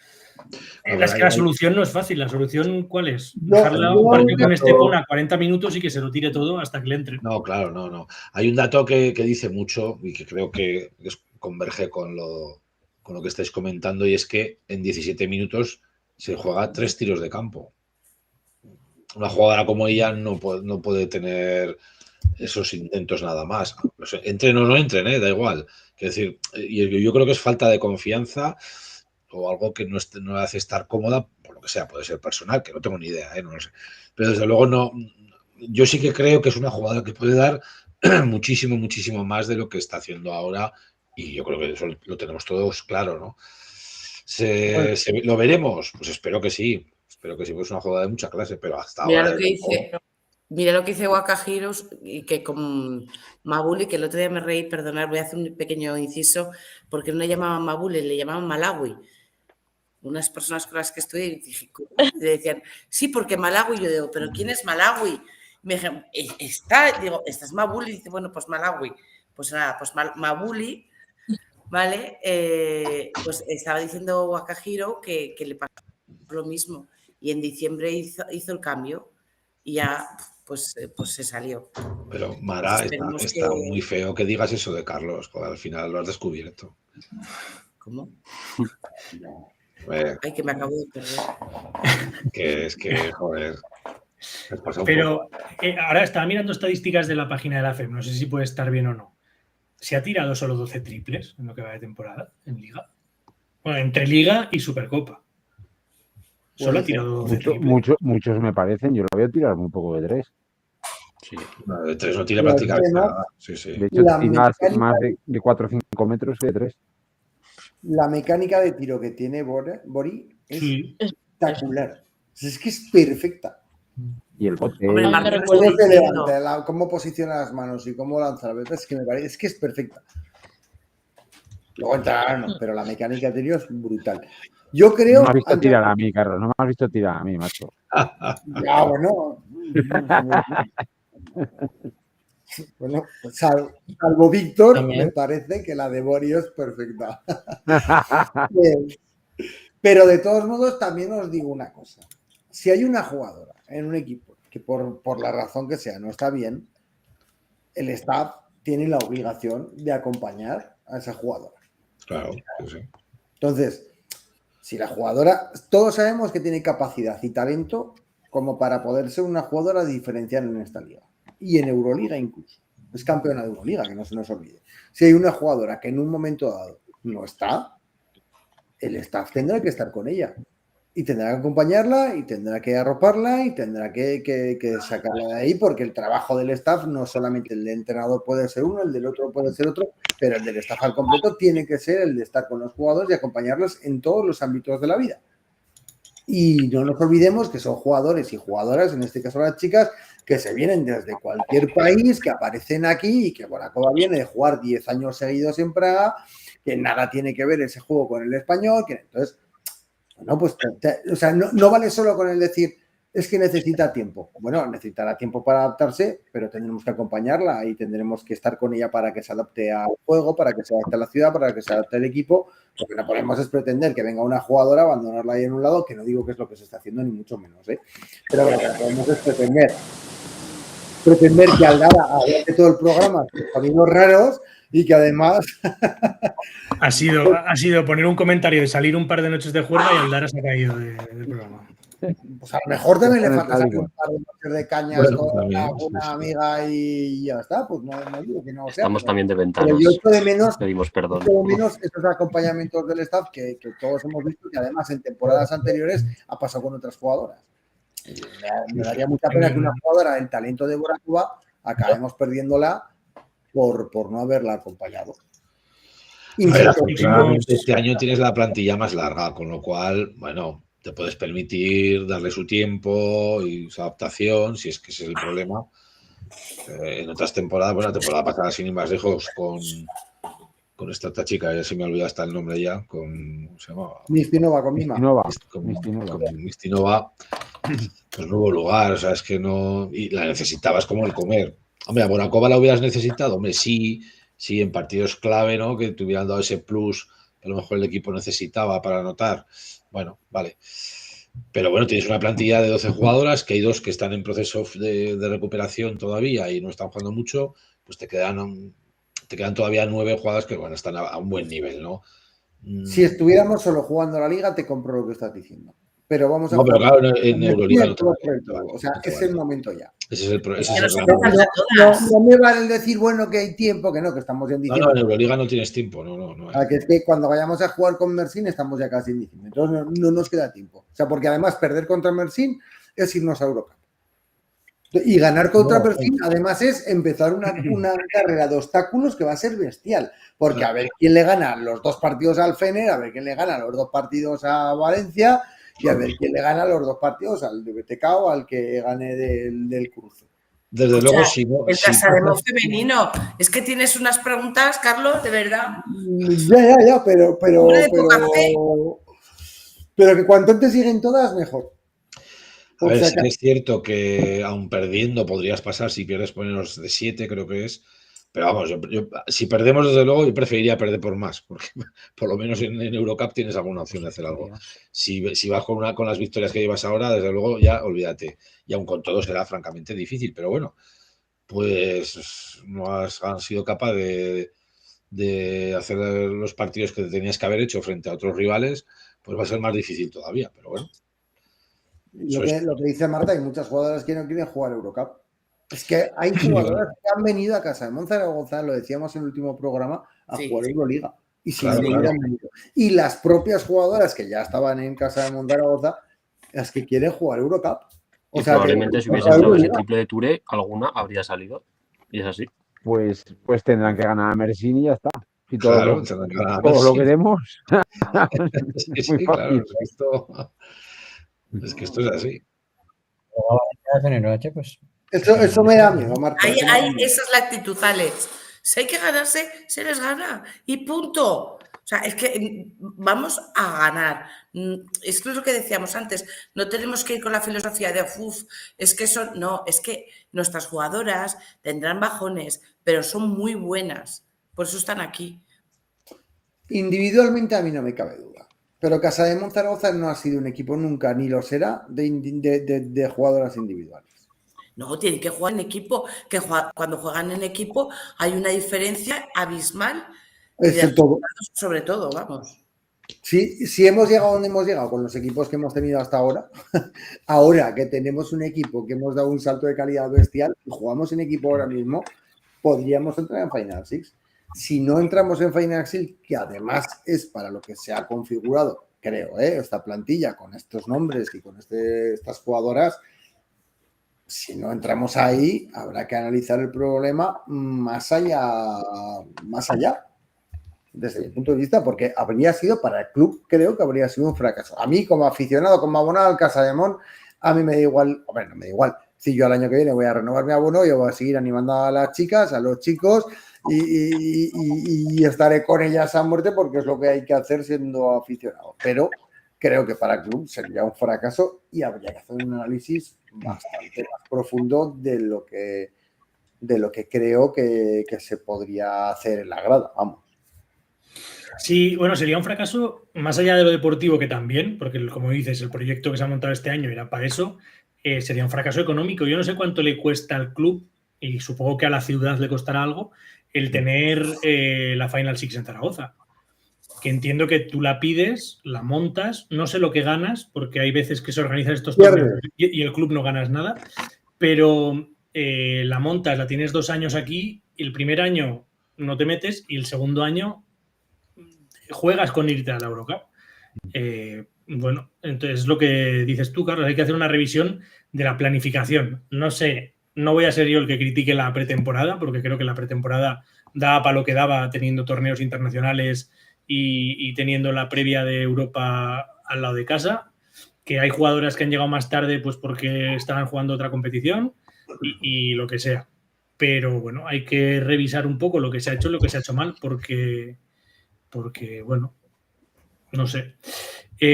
Es que la solución no es fácil. ¿La solución cuál es? Dejarla un partido con Estepona a 40 minutos y que se lo tire todo hasta que le entre. No, claro, no. Hay un dato que dice mucho y que creo que converge con lo que estáis comentando, y es que en 17 minutos se juega 3 tiros de campo. Una jugadora como ella no puede tener esos intentos nada más. Entren o no entren, da igual. Es decir, yo creo que es falta de confianza o algo que no le hace estar cómoda, por lo que sea, puede ser personal, que no tengo ni idea, no lo sé. Pero desde luego no. Yo sí que creo que es una jugadora que puede dar muchísimo más de lo que está haciendo ahora, y yo creo que eso lo tenemos todos claro, ¿no? ¿Lo veremos? Pues espero que sí, porque es una jugada de mucha clase, pero hasta Mira ahora... Mira lo que dice Waka Heroes, y que con Mabuli, que el otro día me reí, perdonad, voy a hacer un pequeño inciso, porque no le llamaban Mabuli, le llamaban Malawi. Unas personas con las que estudié le decían, sí, porque Malawi. Yo digo, ¿pero quién es Malawi? Me dijeron, esta es Mabuli. Dice, bueno, pues Malawi. Pues nada, pues Mabuli, ¿vale? Pues estaba diciendo Waka Hero que le pasó lo mismo. Y en diciembre hizo el cambio y ya pues se salió. Pero Mara, está muy feo que digas eso de Carlos, joder, al final lo has descubierto. ¿Cómo? Ay, que me acabo de perder. Que joder. Pero ahora estaba mirando estadísticas de la página de la FEM, no sé si puede estar bien o no. Se ha tirado solo 12 triples en lo que va de temporada en Liga. Bueno, entre Liga y Supercopa. Solo ha tirado 12 triples. Muchos me parecen. Yo lo voy a tirar muy poco de 3. Sí. No, de 3 no tira prácticamente nada. Sí. De hecho, tiras más de 4 o 5 metros de 3. La mecánica de tiro que tiene Bori es espectacular. Es que es perfecta. Y el bote. Cómo posiciona las manos y cómo lanza la verdad es que me parece, es que es perfecta. Luego entrará, no, pero la mecánica de tiro es brutal. Yo creo. No me has visto tirar a mí, Carlos. No me has visto tirar a mí, macho. Ya, bueno. Bueno, salvo Víctor, me parece que la de Bori es perfecta. Pero de todos modos, también os digo una cosa. Si hay una jugadora en un equipo que por la razón que sea no está bien, el staff tiene la obligación de acompañar a esa jugadora. Claro, sí. Entonces, si la jugadora, todos sabemos que tiene capacidad y talento como para poder ser una jugadora diferencial en esta liga. Y en Euroliga incluso. Es campeona de Euroliga, que no se nos olvide. Si hay una jugadora que en un momento dado no está, el staff tendrá que estar con ella. Y tendrá que acompañarla, y tendrá que arroparla, y tendrá que sacarla de ahí, porque el trabajo del staff, no solamente el del entrenador puede ser uno, el del otro puede ser otro, pero el del staff al completo tiene que ser el de estar con los jugadores y acompañarlos en todos los ámbitos de la vida. Y no nos olvidemos que son jugadores y jugadoras, en este caso las chicas, que se vienen desde cualquier país, que aparecen aquí y que Boracova viene de jugar 10 años seguidos en Praga, que nada tiene que ver ese juego con el español, que entonces, bueno, pues, o sea, no vale solo con el decir, es que necesita tiempo. Bueno, necesitará tiempo para adaptarse, pero tendremos que acompañarla y tendremos que estar con ella para que se adapte al juego, para que se adapte a la ciudad, para que se adapte al equipo. Lo que no podemos es pretender que venga una jugadora, abandonarla ahí en un lado, que no digo que es lo que se está haciendo, ni mucho menos, ¿eh? Pero lo que no podemos es pretender pretender que Aldara haga todo el programa con caminos raros y que además... Ha sido poner un comentario de salir un par de noches de juerga y Aldara se ha caído del programa. Pues a lo mejor también le falta Tal salir igual. un par de noches de cañas Bueno, con también, alguna sí, sí. amiga y ya está. Pues no digo que no sea. Estamos también de Pero ventanas. yo echo de menos, Pedimos perdón. echo de menos esos acompañamientos del staff que todos hemos visto que además en temporadas anteriores ha pasado con otras jugadoras. Me daría mucha pena que una jugadora del talento de Borakova acabemos perdiéndola por no haberla acompañado. A ver, Insisto, afortunadamente este año tienes la plantilla más larga, con lo cual, bueno, te puedes permitir darle su tiempo y su adaptación, si es que ese es el problema. En otras temporadas, bueno, la temporada pasada, sin ir más lejos, con esta otra chica, ya se me olvida hasta el nombre ya, ¿cómo se llamaba? Mistinova con Mima. Con Mistinova, pues no hubo lugar, o sea, es que no, y la necesitabas como el comer. Hombre, a Borakova la hubieras necesitado, hombre, sí, en partidos clave, ¿no? Que te hubieran dado ese plus que a lo mejor el equipo necesitaba para anotar. Bueno, vale. Pero bueno, tienes una plantilla de 12 jugadoras, que hay 2 que están en proceso de recuperación todavía y no están jugando mucho, pues te quedan todavía 9 jugadoras que, bueno, están a un buen nivel, ¿no? Si estuviéramos solo jugando la liga, te compro lo que estás diciendo. Pero vamos a... No, pero claro, en Euroliga no te vale. O sea, es el momento ya. Ese es el No me vale el decir, bueno, que hay tiempo, que estamos en diciembre. No, en Euroliga no tienes tiempo, no. Que es que cuando vayamos a jugar con Mersin estamos ya casi en diciembre. Entonces no nos queda tiempo. O sea, porque además perder contra Mersin es irnos a Eurocup. Y ganar contra Mersin, además, es empezar una carrera de obstáculos que va a ser bestial. Porque a ver quién le gana los 2 partidos al Fener, a ver quién le gana los 2 partidos a Valencia y a ver quién le gana los 2 partidos al de BTK o al que gane del cruce. Desde luego, si no. El Casademón femenino. Es que tienes unas preguntas, Carlos, de verdad. Ya, pero que cuanto antes siguen todas, mejor. A ver, sí que es cierto que aun perdiendo podrías pasar si pierdes por menos de 7, creo que es. Pero vamos, yo, si perdemos, desde luego, yo preferiría perder por más, porque por lo menos en Eurocup tienes alguna opción de hacer algo. Si vas con las victorias que llevas ahora, desde luego, ya olvídate. Y aun con todo será francamente difícil, pero bueno, pues no has sido capaz de hacer los partidos que tenías que haber hecho frente a otros rivales, pues va a ser más difícil todavía, pero bueno. Lo que dice Marta, hay muchas jugadoras que no quieren jugar Eurocup. Es que hay jugadoras que han venido a Casademón Zaragoza, lo decíamos en el último programa, a jugar Euroliga. Y claro. Y las propias jugadoras que ya estaban en Casademón Zaragoza, las que quieren jugar Eurocup. Y probablemente si hubiese entrado ese triple de Touré, alguna habría salido. Y es así. Pues tendrán que ganar a Mersin y ya está. Si todo, claro, todo lo queremos. Sí, claro. Es que esto es así. Eso me da miedo, Marta. Esa es la actitud, Alex. Si hay que ganarse, se les gana. Y punto. O sea, es que vamos a ganar. Esto es lo que decíamos antes. No tenemos que ir con la filosofía de es que son. No, es que nuestras jugadoras tendrán bajones, pero son muy buenas. Por eso están aquí. Individualmente a mí no me cabe duda. Pero Casademón Zaragoza no ha sido un equipo nunca, ni lo será, de jugadoras individuales. No, tienen que jugar en equipo. Cuando juegan en equipo hay una diferencia abismal. Sobre todo, vamos. Si hemos llegado donde hemos llegado con los equipos que hemos tenido hasta ahora, ahora que tenemos un equipo que hemos dado un salto de calidad bestial y jugamos en equipo ahora mismo, podríamos entrar en Final Six. Si no entramos en Final Six, que además es para lo que se ha configurado, creo, esta plantilla con estos nombres y con estas jugadoras, si no entramos ahí, habrá que analizar el problema más allá. Desde mi punto de vista, porque habría sido para el club, creo que habría sido un fracaso. A mí, como aficionado, como abonado al Casademón, a mí me da igual, hombre, no me da igual. Si yo al año que viene voy a renovar mi abono, yo voy a seguir animando a las chicas, a los chicos y estaré con ellas a muerte porque es lo que hay que hacer siendo aficionado. Pero creo que para el club sería un fracaso y habría que hacer un análisis bastante más profundo de lo que creo que se podría hacer en la grada, vamos. Sí, bueno, sería un fracaso más allá de lo deportivo, que también, porque como dices, el proyecto que se ha montado este año era para eso, sería un fracaso económico. Yo no sé cuánto le cuesta al club y supongo que a la ciudad le costará algo, el tener la Final Six en Zaragoza. Que entiendo que tú la pides, la montas, no sé lo que ganas, porque hay veces que se organizan estos torneos y el club no ganas nada, pero la montas, la tienes 2 años aquí, y el primer año no te metes y el segundo año juegas con irte a la Eurocup. Bueno, entonces lo que dices tú, Carlos, hay que hacer una revisión de la planificación. No sé, no voy a ser yo el que critique la pretemporada, porque creo que la pretemporada daba para lo que daba teniendo torneos internacionales y teniendo la previa de Europa al lado de casa, que hay jugadoras que han llegado más tarde pues porque estaban jugando otra competición y lo que sea. Pero bueno, hay que revisar un poco lo que se ha hecho y lo que se ha hecho mal, porque bueno, no sé.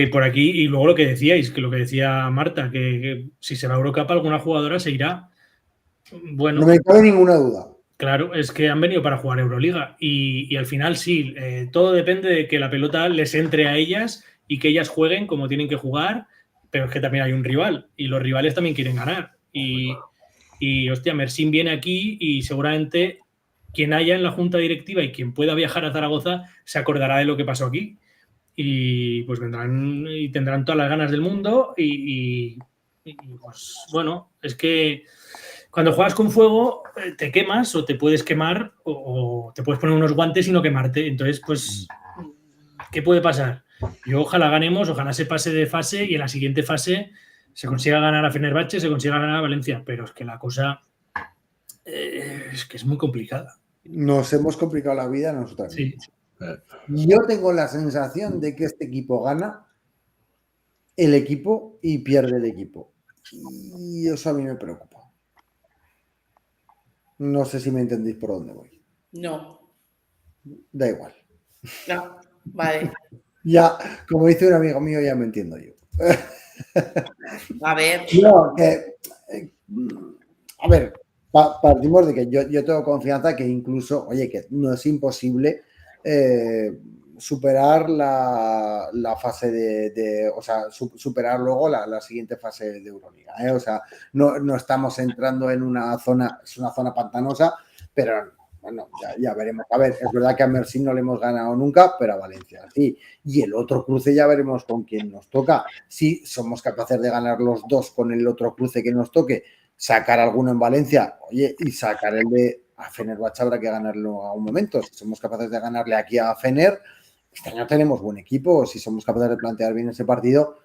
Por aquí, y luego lo que decíais, que lo que decía Marta, que si se va a Eurocup alguna jugadora se irá. Bueno, no me cabe ninguna duda. Claro, es que han venido para jugar Euroliga y al final sí, todo depende de que la pelota les entre a ellas y que ellas jueguen como tienen que jugar, pero es que también hay un rival y los rivales también quieren ganar. Y hostia, Mersin viene aquí y seguramente quien haya en la junta directiva y quien pueda viajar a Zaragoza se acordará de lo que pasó aquí. Y pues vendrán y tendrán todas las ganas del mundo y pues bueno, es que cuando juegas con fuego te quemas o te puedes quemar o te puedes poner unos guantes y no quemarte. Entonces, pues, ¿qué puede pasar? Yo ojalá ganemos, ojalá se pase de fase y en la siguiente fase se consiga ganar a Fenerbahce, se consiga ganar a Valencia, pero es que la cosa es que es muy complicada. Nos hemos complicado la vida nosotros. Sí. Yo tengo la sensación de que este equipo gana el equipo y pierde el equipo. Y eso a mí me preocupa. No sé si me entendéis por dónde voy. No. Da igual. No, vale. Ya, como dice un amigo mío, ya me entiendo yo. A ver. No, a ver, partimos de que yo tengo confianza que incluso, oye, que no es imposible superar la fase o sea, superar luego la siguiente fase de Euroliga. O sea, no estamos entrando en una zona, es una zona pantanosa, pero bueno, ya veremos. A ver, es verdad que a Mersin no le hemos ganado nunca, pero a Valencia sí. Y el otro cruce ya veremos con quién nos toca. Si somos capaces de ganar los dos con el otro cruce que nos toque, sacar alguno en Valencia, oye, y sacar el de a Fenerbahce habrá que ganarlo a un momento. Si somos capaces de ganarle aquí a Fener, este año tenemos buen equipo. Si somos capaces de plantear bien ese partido,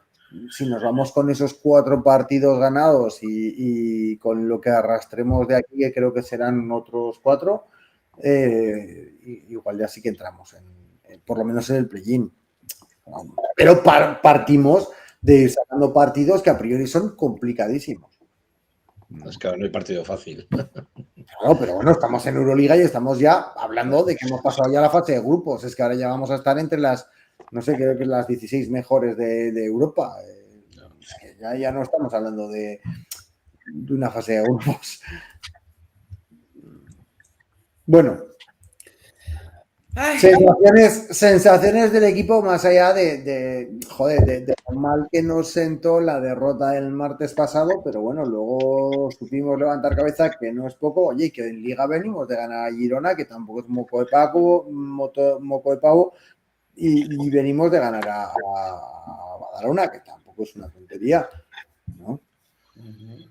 si nos vamos con esos 4 partidos ganados y con lo que arrastremos de aquí, que creo que serán otros 4, igual ya sí que entramos por lo menos en el play-in. Pero partimos de ir sacando partidos que a priori son complicadísimos. Es que ahora no hay partido fácil. Claro, pero bueno, estamos en Euroliga y estamos ya hablando de que hemos pasado ya la fase de grupos. Es que ahora ya vamos a estar entre las, no sé, creo que las 16 mejores de Europa. Es que ya no estamos hablando de una fase de grupos. Bueno. Sensaciones del equipo más allá de lo mal que nos sentó la derrota del martes pasado, pero bueno, luego supimos levantar cabeza, que no es poco. Oye, que en Liga venimos de ganar a Girona, que tampoco es moco de pavo, y venimos de ganar a Badalona, que tampoco es una tontería, ¿no?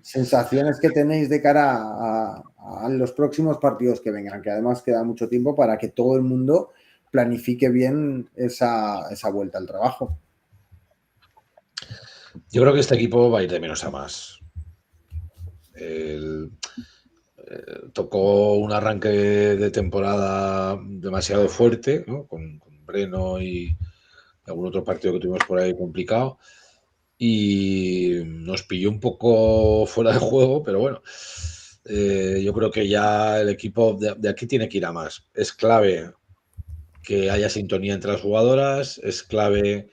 Sensaciones que tenéis de cara a los próximos partidos que vengan, que además queda mucho tiempo para que todo el mundo planifique bien esa vuelta al trabajo. Yo creo que este equipo va a ir de menos a más. Tocó un arranque de temporada demasiado fuerte, ¿no? Con Breno y algún otro partido que tuvimos por ahí complicado. Y nos pilló un poco fuera de juego, pero bueno, yo creo que ya el equipo de aquí tiene que ir a más. Es clave que haya sintonía entre las jugadoras, es clave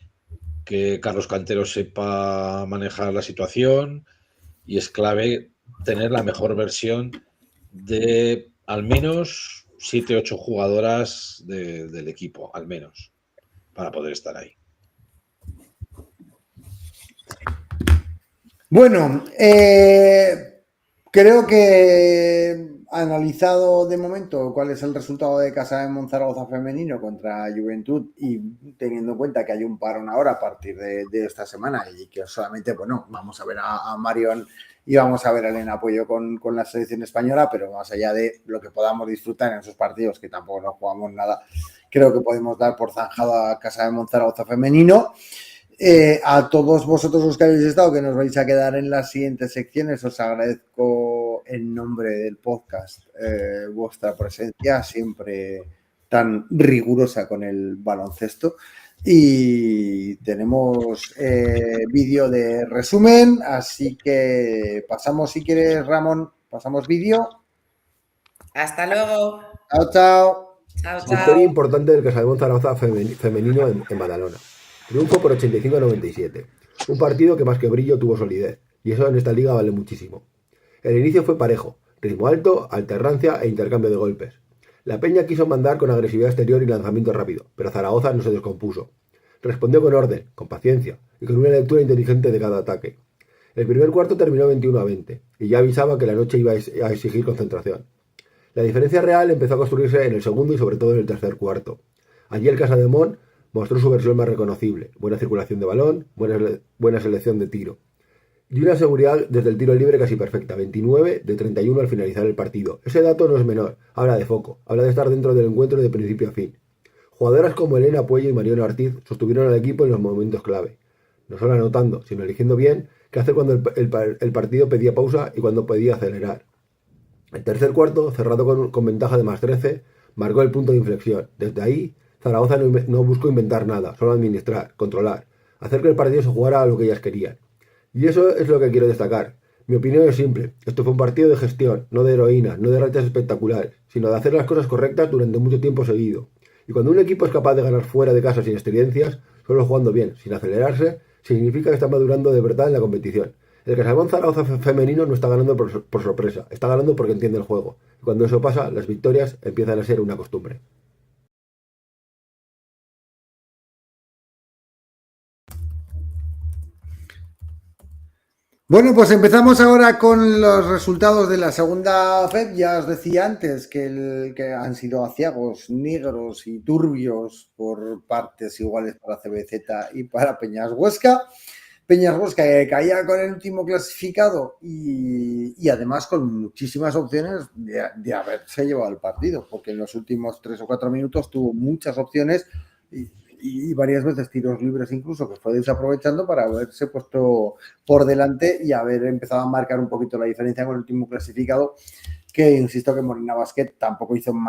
que Carlos Cantero sepa manejar la situación y es clave tener la mejor versión de al menos 7 u 8 jugadoras del equipo, al menos, para poder estar ahí. Bueno, creo que analizado de momento cuál es el resultado de Casa de Monzaragoza femenino contra Juventud y teniendo en cuenta que hay un parón ahora a partir de esta semana y que solamente, bueno, vamos a ver a Marion y vamos a ver a Elena Apoyo con la selección española, pero más allá de lo que podamos disfrutar en esos partidos, que tampoco nos jugamos nada, creo que podemos dar por zanjado a Casa de Monzaragoza femenino. A todos vosotros los que habéis estado, que nos vais a quedar en las siguientes secciones, os agradezco en nombre del podcast vuestra presencia, siempre tan rigurosa con el baloncesto. Y tenemos vídeo de resumen, así que pasamos, si quieres, Ramón, pasamos vídeo. Hasta luego. Chao, chao. Chao, Victoria chao. importante del Casademont Zaragoza femenino en Badalona. Triunfo por 85-97. Un partido que más que brillo tuvo solidez, y eso en esta liga vale muchísimo. El inicio fue parejo, ritmo alto, alternancia e intercambio de golpes. La Peña quiso mandar con agresividad exterior y lanzamiento rápido, pero Zaragoza no se descompuso. Respondió con orden, con paciencia y con una lectura inteligente de cada ataque. El primer cuarto terminó 21-20 y ya avisaba que la noche iba a exigir concentración. La diferencia real empezó a construirse en el segundo y sobre todo en el tercer cuarto. Allí el Casademont mostró su versión más reconocible, buena circulación de balón, buena selección de tiro. Y una seguridad desde el tiro libre casi perfecta, 29 de 31 al finalizar el partido. Ese dato no es menor, habla de foco, habla de estar dentro del encuentro de principio a fin. Jugadoras como Elena Puello y Mariona Ortiz sostuvieron al equipo en los momentos clave, no solo anotando, sino eligiendo bien qué hacer cuando el partido pedía pausa y cuando podía acelerar. El tercer cuarto, cerrado con ventaja de más 13, marcó el punto de inflexión. Desde ahí, Zaragoza no buscó inventar nada, solo administrar, controlar, hacer que el partido se jugara a lo que ellas querían. Y eso es lo que quiero destacar. Mi opinión es simple. Esto fue un partido de gestión, no de heroína, no de rachas espectaculares, sino de hacer las cosas correctas durante mucho tiempo seguido. Y cuando un equipo es capaz de ganar fuera de casa sin experiencias, solo jugando bien, sin acelerarse, significa que está madurando de verdad en la competición. El Casademont Zaragoza femenino no está ganando por sorpresa, está ganando porque entiende el juego. Y cuando eso pasa, las victorias empiezan a ser una costumbre. Bueno, pues empezamos ahora con los resultados de la segunda FEP. Ya os decía antes que han sido aciagos, negros y turbios por partes iguales para CBZ y para Peñas Huesca. Peñas Huesca que caía con el último clasificado y además con muchísimas opciones de haberse llevado el partido, porque en los últimos 3 o 4 minutos tuvo muchas opciones y varias veces tiros libres incluso que fue desaprovechando para haberse puesto por delante y haber empezado a marcar un poquito la diferencia con el último clasificado, que insisto que Molina Basket tampoco hizo un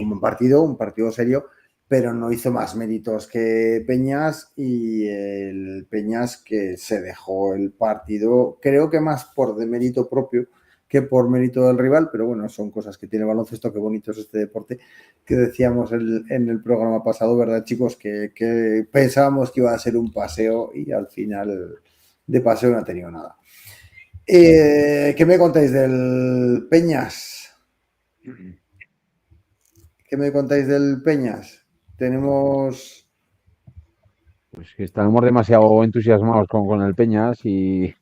buen partido, un partido serio, pero no hizo más méritos que Peñas, y el Peñas que se dejó el partido, creo que más por de mérito propio que por mérito del rival, pero bueno, son cosas que tiene el baloncesto, qué bonito es este deporte, que decíamos en el programa pasado, ¿verdad, chicos? Que pensábamos que iba a ser un paseo y al final de paseo no ha tenido nada. ¿Qué me contáis del Peñas? ¿Qué me contáis del Peñas? Tenemos... Pues que estábamos demasiado entusiasmados con el Peñas y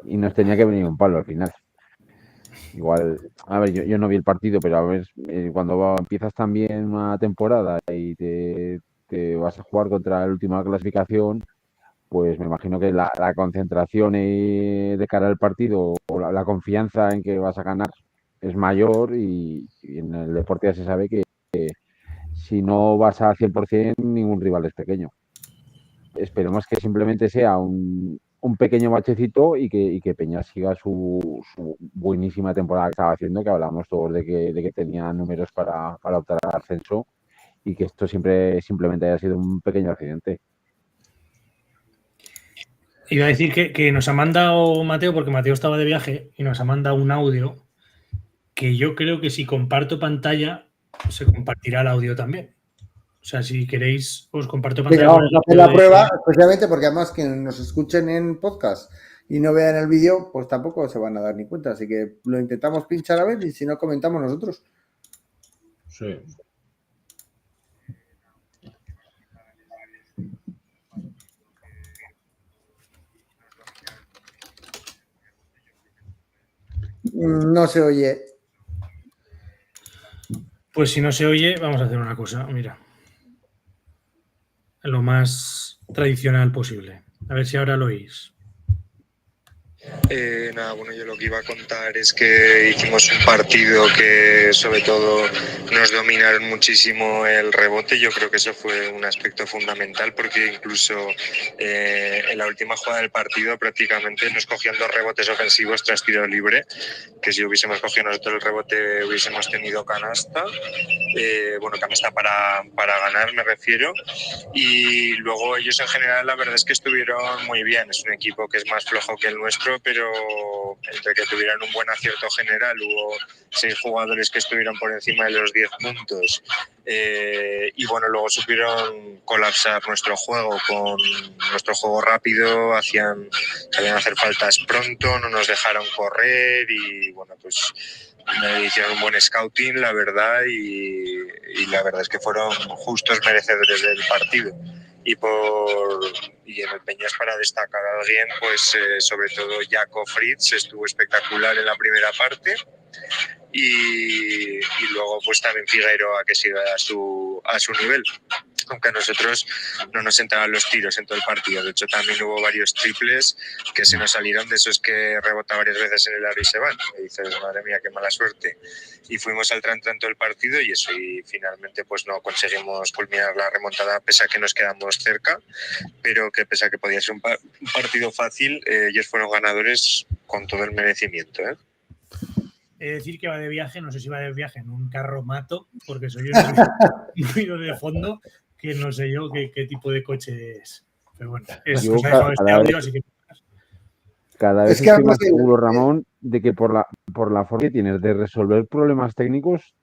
nos tenía que venir un palo al final. Igual, a ver, yo no vi el partido, pero a ver, cuando empiezas también una temporada y te vas a jugar contra la última clasificación, pues me imagino que la concentración de cara al partido o la confianza en que vas a ganar es mayor y en el deporte ya se sabe que si no vas a 100%, ningún rival es pequeño. Esperemos que simplemente sea un pequeño bachecito y que Peña siga su buenísima temporada que estaba haciendo, que hablamos todos de que tenía números para optar al ascenso y que esto simplemente haya sido un pequeño accidente. Iba a decir que nos ha mandado Mateo, porque Mateo estaba de viaje, y nos ha mandado un audio que yo creo que si comparto pantalla se compartirá el audio también. O sea, si queréis, os comparto pantalla. Venga, vamos a hacer la prueba, especialmente porque además que nos escuchen en podcast y no vean el vídeo, pues tampoco se van a dar ni cuenta. Así que lo intentamos pinchar a ver y si no, comentamos nosotros. Sí. No se oye. Pues si no se oye, vamos a hacer una cosa. Mira. Lo más tradicional posible. A ver si ahora lo oís. Nada, bueno, yo lo que iba a contar es que hicimos un partido que sobre todo nos dominaron muchísimo el rebote. Yo creo que eso fue un aspecto fundamental porque incluso en la última jugada del partido prácticamente nos cogían 2 rebotes ofensivos tras tiro libre, que si hubiésemos cogido nosotros el rebote hubiésemos tenido canasta. Bueno, canasta para ganar me refiero. Y luego ellos en general la verdad es que estuvieron muy bien. Es un equipo que es más flojo que el nuestro, pero entre que tuvieran un buen acierto general, hubo 6 jugadores que estuvieron por encima de los 10 puntos. Y bueno, luego supieron colapsar nuestro juego con nuestro juego rápido, sabían hacer faltas pronto, no nos dejaron correr y bueno, pues hicieron un buen scouting, la verdad, y la verdad es que fueron justos merecedores del partido. Y en el Peñas, para destacar a alguien, pues sobre todo Jaco Fritz estuvo espectacular en la primera parte y luego pues también Figueroa, que sigue a su nivel, aunque a nosotros no nos entraban los tiros en todo el partido. De hecho también hubo varios triples que se nos salieron, de esos que rebota varias veces en el aro y se van, y dices, madre mía, qué mala suerte. Y fuimos al tran todo el partido y eso, y finalmente pues no conseguimos culminar la remontada pese a que nos quedamos cerca, pero que pese a que podía ser un partido fácil, ellos fueron ganadores con todo el merecimiento, ¿eh? He de decir que va de viaje, no sé si va de viaje en un carro mato, porque soy un ruido de fondo que no sé yo qué tipo de coche es. Pero bueno, es Yo cosa de este audio, así que... Cada vez Es que estoy más además seguro, Ramón, de que por la forma que tienes de resolver problemas técnicos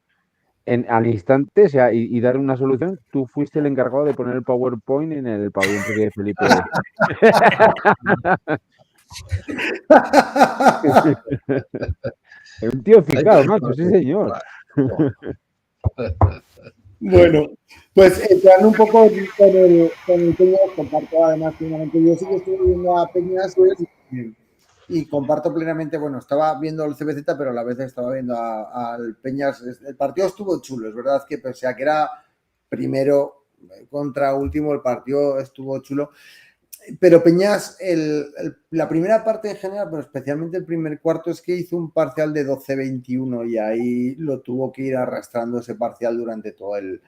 al instante, o sea, y dar una solución, tú fuiste el encargado de poner el PowerPoint en el pabellón de Felipe. Es un tío eficaz, macho, sí señor. Bueno, pues entrando un poco con el Peñas, comparto además plenamente. Yo sí que estoy viendo a Peñas y comparto plenamente. Bueno, estaba viendo el CBZ, pero a la vez estaba viendo al Peñas. El partido estuvo chulo, es verdad que pese a que era primero contra último, el partido estuvo chulo. Pero Peñas, la primera parte en general, pero especialmente el primer cuarto, es que hizo un parcial de 12-21 y ahí lo tuvo que ir arrastrando ese parcial durante todo el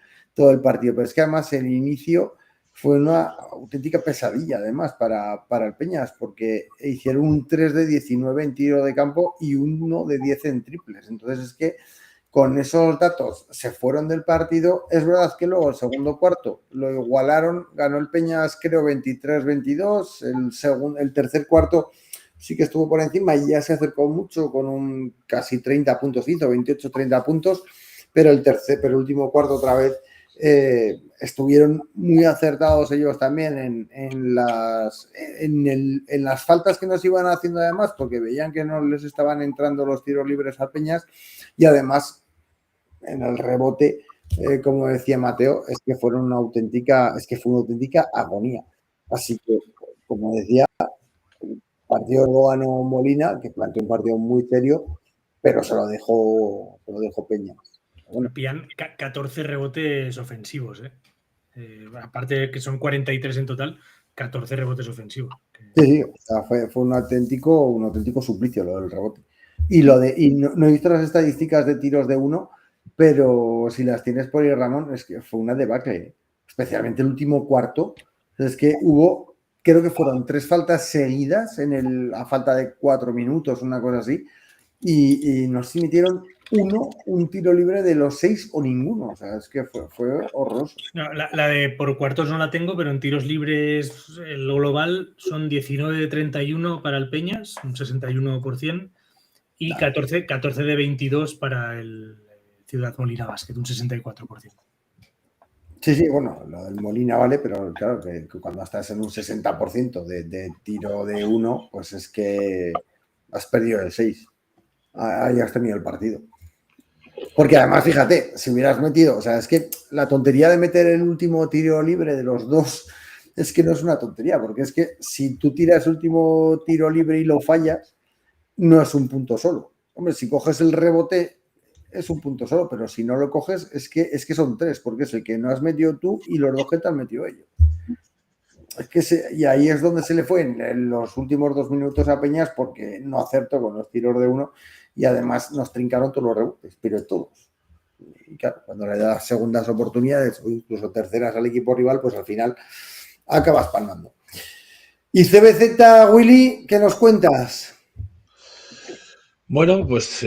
partido. Pero es que además el inicio fue una auténtica pesadilla además para el Peñas, porque hicieron un 3 de 19 en tiro de campo y 1 de 10 en triples. Entonces es que con esos datos se fueron del partido. Es verdad que luego el segundo cuarto lo igualaron, ganó el Peñas creo 23-22, el tercer cuarto sí que estuvo por encima y ya se acercó mucho con un casi 30 puntos, hizo 28-30 puntos, pero el último cuarto otra vez estuvieron muy acertados ellos también en las faltas que nos iban haciendo además, porque veían que no les estaban entrando los tiros libres al Peñas, y además en el rebote, como decía Mateo, fue una auténtica agonía. Así que, como decía, el partido lo ganó Molina, que planteó un partido muy serio, pero se lo dejó Peñas. Bueno. Pillan 14 rebotes ofensivos, aparte de que son 43 en total, 14 rebotes ofensivos. Sí, o sea, fue un auténtico suplicio lo del rebote. Y no he visto las estadísticas de tiros de uno, pero si las tienes por ahí, Ramón, es que fue una debacle, especialmente el último cuarto. Es que hubo, creo que fueron 3 faltas seguidas a falta de 4 minutos, una cosa así, y nos metieron un tiro libre de los 6 o ninguno. O sea, es que fue horroroso. No, la de por cuartos no la tengo, pero en tiros libres el global son 19 de 31 para el Peñas, un 61%, y 14 de 22 para el Ciudad Molina Basket, un 64%. Sí, bueno, lo del Molina vale, pero claro, que cuando estás en un 60% de tiro de 1, pues es que has perdido el 6. Ahí has tenido el partido. Porque además, fíjate, si hubieras metido, o sea, es que la tontería de meter el último tiro libre de los dos es que no es una tontería, porque es que si tú tiras el último tiro libre y lo fallas, no es un punto solo. Hombre, si coges el rebote es un punto solo, pero si no lo coges es que son 3, porque es el que no has metido tú y los 2 que te han metido ellos. Y ahí es donde se le fue en los últimos 2 minutos a Peñas, porque no acertó con los tiros de uno y además nos trincaron todos los rebotes, pero todos. Y claro, cuando le das segundas oportunidades o incluso terceras al equipo rival, pues al final acabas palmando. Y CBZ, Willy, ¿qué nos cuentas? Bueno, pues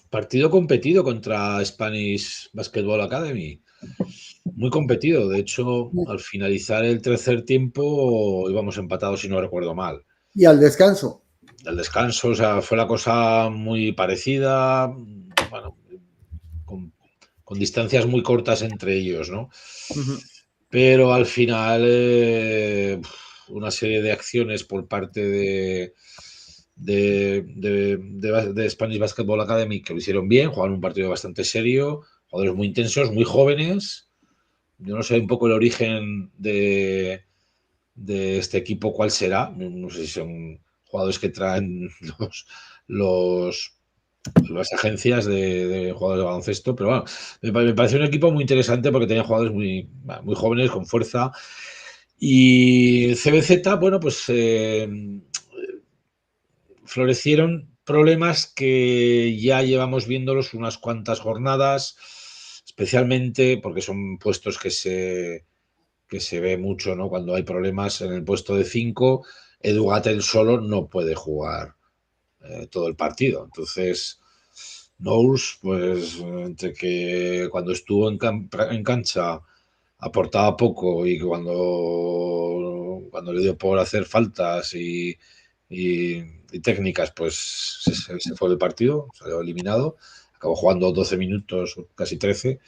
partido competido contra Spanish Basketball Academy. Muy competido. De hecho, al finalizar el tercer tiempo íbamos empatados, si no recuerdo mal. ¿Y al descanso? Al descanso, o sea, fue la cosa muy parecida, bueno, con distancias muy cortas entre ellos, ¿no? Pero al final una serie de acciones por parte de Spanish Basketball Academy que lo hicieron bien, jugaron un partido bastante serio, jugadores muy intensos, muy jóvenes. Yo no sé un poco el origen de este equipo, cuál será. No sé si son jugadores que traen las agencias de jugadores de baloncesto, pero bueno, me pareció un equipo muy interesante porque tenía jugadores muy jóvenes, con fuerza. Y CBZ, bueno, pues florecieron problemas que ya llevamos viéndolos unas cuantas jornadas, especialmente porque son puestos que se ve mucho, ¿no? Cuando hay problemas en el puesto de 5, Edu Gatell solo no puede jugar todo el partido. Entonces, Knowles, pues entre que cuando estuvo en cancha aportaba poco y cuando le dio por hacer faltas y técnicas, pues se fue del partido, salió eliminado, acabó jugando 12 minutos, casi 13.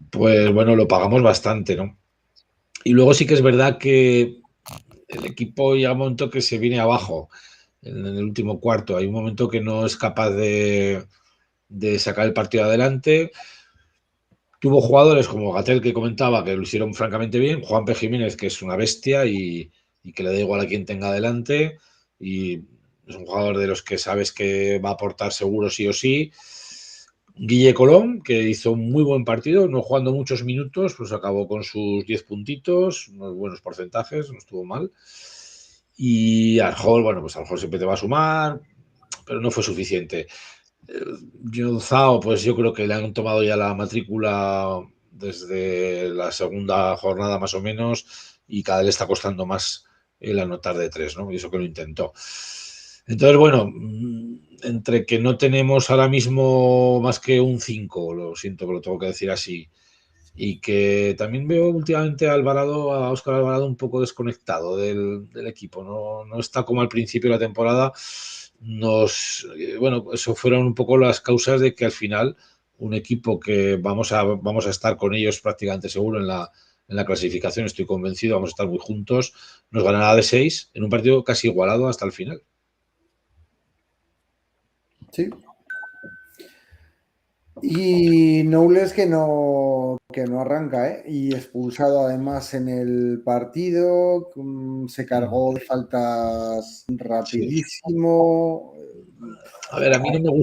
Pues bueno, lo pagamos bastante, ¿no? Y luego sí que es verdad que el equipo llega un momento que se viene abajo en el último cuarto. Hay un momento que no es capaz de sacar el partido adelante. Tuvo jugadores como Gatell, que comentaba, que lo hicieron francamente bien. Juanpe Jiménez, que es una bestia y que le da igual a quien tenga adelante. Y es un jugador de los que sabes que va a aportar seguro sí o sí. Guille Colón, que hizo un muy buen partido, no jugando muchos minutos, pues acabó con sus 10 puntitos, unos buenos porcentajes, no estuvo mal. Y Arjol, bueno, pues Arjol siempre te va a sumar, pero no fue suficiente. Zhao, pues yo creo que le han tomado ya la matrícula desde la segunda jornada más o menos y cada vez le está costando más el anotar de 3, ¿no? Y eso que lo intentó. Entonces, bueno, entre que no tenemos ahora mismo más que un 5, lo siento que lo tengo que decir así, y que también veo últimamente a Óscar Alvarado un poco desconectado del equipo, no está como al principio de la temporada. Bueno, eso fueron un poco las causas de que al final un equipo que vamos a estar con ellos prácticamente seguro en la clasificación, estoy convencido, vamos a estar muy juntos, nos ganará de 6 en un partido casi igualado hasta el final. Sí. Y Knowles que no arranca, ¿eh? Y expulsado además en el partido, se cargó de faltas rapidísimo. A ver, a mí no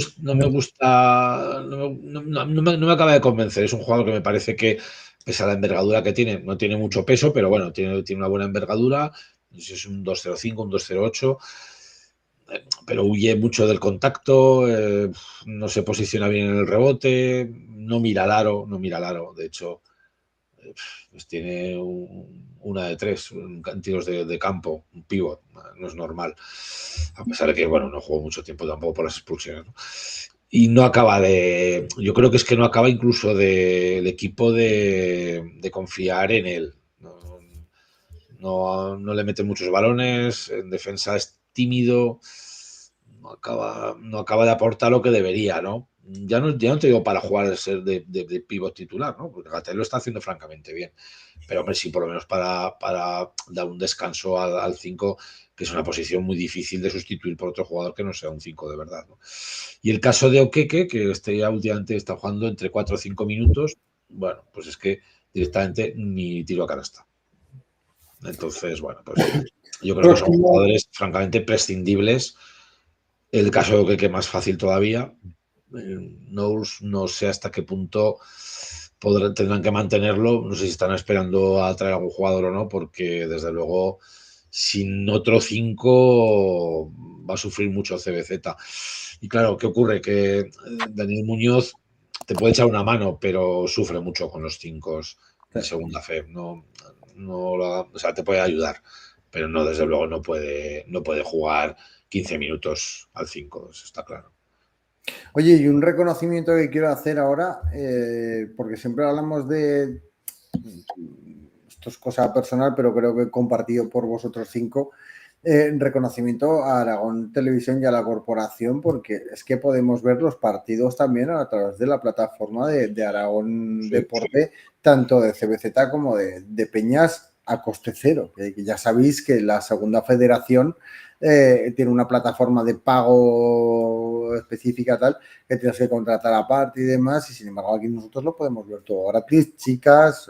me acaba de convencer. Es un jugador que me parece que, pese a la envergadura que tiene, no tiene mucho peso, pero bueno, tiene una buena envergadura. Es un 2.05, un 2.08. Pero huye mucho del contacto, no se posiciona bien en el rebote, no mira al aro, de hecho, pues tiene una de 3 en tiros de campo, un pivot, no es normal, a pesar de que, bueno, no jugó mucho tiempo tampoco por las expulsiones, ¿no? Y no acaba yo creo que es que no acaba incluso del equipo de confiar en él, no le mete muchos balones, en defensa es tímido, no acaba de aportar lo que debería, ¿no? Ya no te digo para jugar ser de pívot titular, ¿no? Porque Gatell lo está haciendo francamente bien. Pero, hombre, sí, por lo menos para dar un descanso al 5, que es una posición muy difícil de sustituir por otro jugador que no sea un 5 de verdad, ¿no? Y el caso de Okeke, que ya últimamente está jugando entre 4 o 5 minutos, bueno, pues es que directamente ni tiro a canasta. Entonces, bueno, pues yo creo que son jugadores francamente prescindibles. El caso de Okeke más fácil todavía, no sé hasta qué punto tendrán que mantenerlo. No sé si están esperando a traer algún jugador o no, porque desde luego sin otro 5 va a sufrir mucho CBZ. Y claro, ¿qué ocurre? Que Daniel Muñoz te puede echar una mano, pero sufre mucho con los 5 en segunda fe. O sea, te puede ayudar, pero no, desde luego no puede jugar 15 minutos al 5, eso está claro. Oye, y un reconocimiento que quiero hacer ahora, porque siempre hablamos de, esto es cosa personal, pero creo que compartido por vosotros 5, reconocimiento a Aragón Televisión y a la corporación, porque es que podemos ver los partidos también a través de la plataforma de Aragón Deporte, tanto de CBZ como de Peñas a coste cero, que ya sabéis que la segunda federación tiene una plataforma de pago específica tal, que tienes que contratar aparte y demás, y sin embargo aquí nosotros lo podemos ver todo gratis, chicas,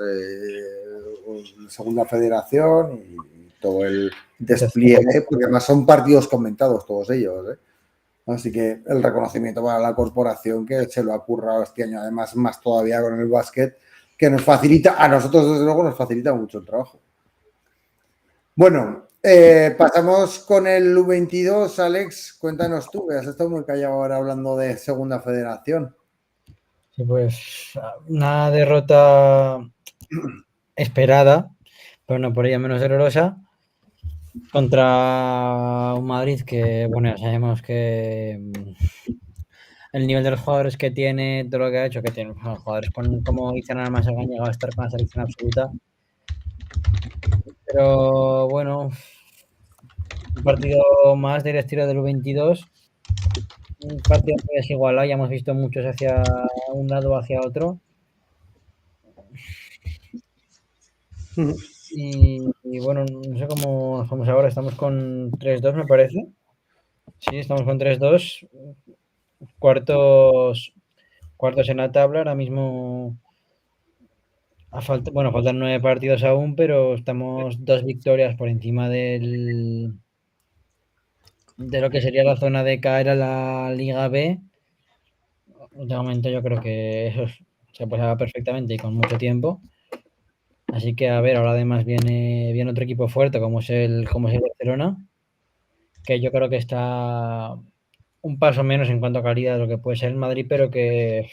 segunda federación y todo el despliegue, porque además son partidos comentados todos ellos, ¿eh? Así que el reconocimiento para la corporación, que se lo ha currado este año, además más todavía con el básquet, que nos facilita, a nosotros desde luego nos facilita mucho el trabajo. Bueno, pasamos con el U22. Alex, cuéntanos tú, que has estado muy callado ahora hablando de segunda federación. Sí, pues una derrota esperada, pero no por ello menos dolorosa, contra un Madrid que, bueno, ya sabemos que el nivel de los jugadores que tiene, todo lo que ha hecho, que tiene los jugadores como dicen además han llegado a estar con la selección absoluta. Pero bueno, un partido más del estilo del U22, un partido muy desigualado, ya hemos visto muchos hacia un lado o hacia otro. Y bueno, no sé cómo estamos ahora, estamos con 3-2 me parece. Sí, estamos con 3-2, cuartos en la tabla, ahora mismo faltan 9 partidos aún, pero estamos 2 victorias por encima de lo que sería la zona de caer a la Liga B. De momento yo creo que eso se pasaba perfectamente y con mucho tiempo. Así que a ver, ahora además viene otro equipo fuerte como es el Barcelona, que yo creo que está un paso menos en cuanto a calidad de lo que puede ser el Madrid, pero que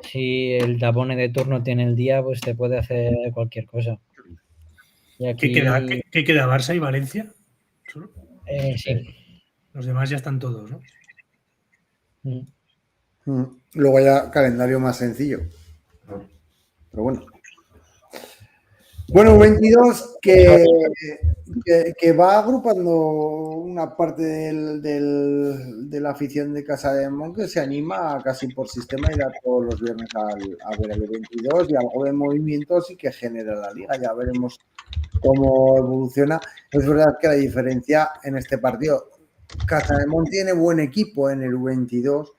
si el Dabone de turno tiene el día, pues te puede hacer cualquier cosa. Y aquí... ¿Qué queda? ¿Barça y Valencia? Sí. Los demás ya están todos, ¿no? Luego ya calendario más sencillo. Pero bueno. Bueno, 22 que va agrupando una parte de la afición de Casa de Mon, que se anima casi por sistema a ir a todos los viernes a ver el 22 y algo de movimientos y que genera la liga. Ya veremos cómo evoluciona. Es verdad que la diferencia en este partido, Casa de Mon tiene buen equipo en el 22,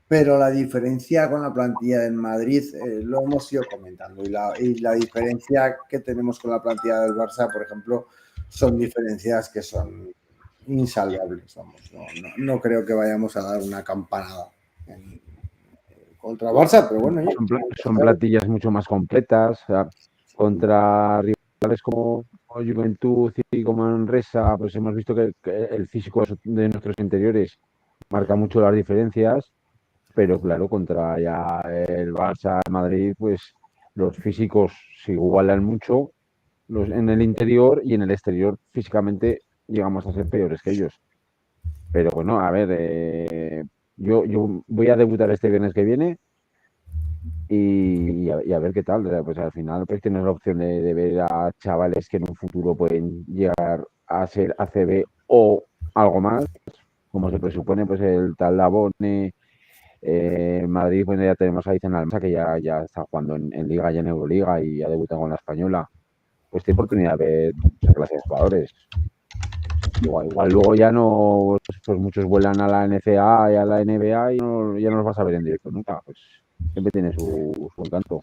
pero la diferencia con la plantilla del Madrid, lo hemos ido comentando, y la diferencia que tenemos con la plantilla del Barça, por ejemplo, son diferencias que son insalvables. Vamos, no creo que vayamos a dar una campanada contra Barça, pero bueno. Son plantillas mucho más completas, o sea, contra rivales como Juventud y como Manresa, pues hemos visto que el físico de nuestros interiores marca mucho las diferencias. Pero claro, contra ya el Barça, el Madrid, pues los físicos se igualan mucho en el interior y en el exterior físicamente llegamos a ser peores que ellos. Pero bueno, a ver, yo voy a debutar este viernes que viene y a ver qué tal. O sea, pues al final pues tienes la opción de ver a chavales que en un futuro pueden llegar a ser ACB o algo más, como se presupone, pues el tal Dabone. Madrid, bueno, ya tenemos a Izan Almansa, que ya está jugando en Liga y en Euroliga y ya debutado con la Española. Pues tiene oportunidad de ver esa clase de jugadores. Igual luego ya no, pues muchos vuelan a la NCAA y a la NBA y ya no los vas a ver en directo nunca. Pues siempre tiene su encanto.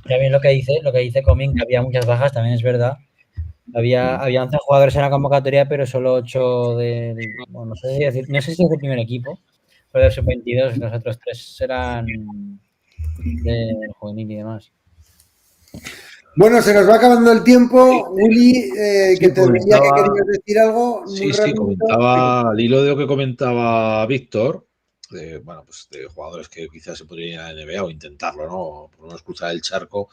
Ya bien lo que dice Comín, que había muchas bajas, también es verdad. Había 11 jugadores en la convocatoria, pero solo 8 del... Bueno, no sé si es el primer equipo. fue del sub-22, los otros 3 eran del juvenil y demás. Bueno, se nos va acabando el tiempo. Uli, que te veía que querías decir algo. Sí, comentaba al hilo de lo que comentaba Víctor, de jugadores que quizás se podrían ir a la NBA o intentarlo, ¿no? Por lo menos cruzar el charco.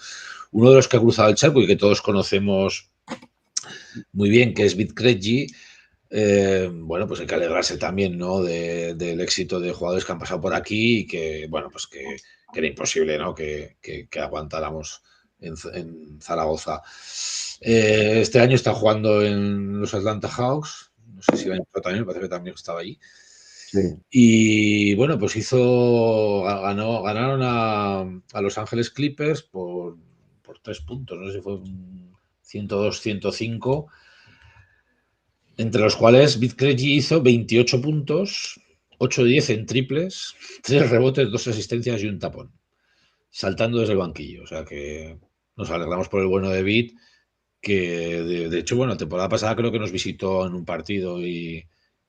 Uno de los que ha cruzado el charco y que todos conocemos muy bien, que es Vít Krejci. Pues hay que alegrarse también, ¿no? Del éxito de jugadores que han pasado por aquí y que, que era imposible, ¿no? Que aguantáramos en Zaragoza. Este año está jugando en los Atlanta Hawks. No sé si el año pasado también, me parece que también estaba allí. Sí. Y bueno, pues ganaron a Los Ángeles Clippers por 3 puntos, no sé si fue 102-105, entre los cuales Vít Krejci hizo 28 puntos, 8-10 en triples, 3 rebotes, 2 asistencias y un tapón, saltando desde el banquillo. O sea que nos alegramos por el bueno de Vít, que de hecho, la temporada pasada creo que nos visitó en un partido y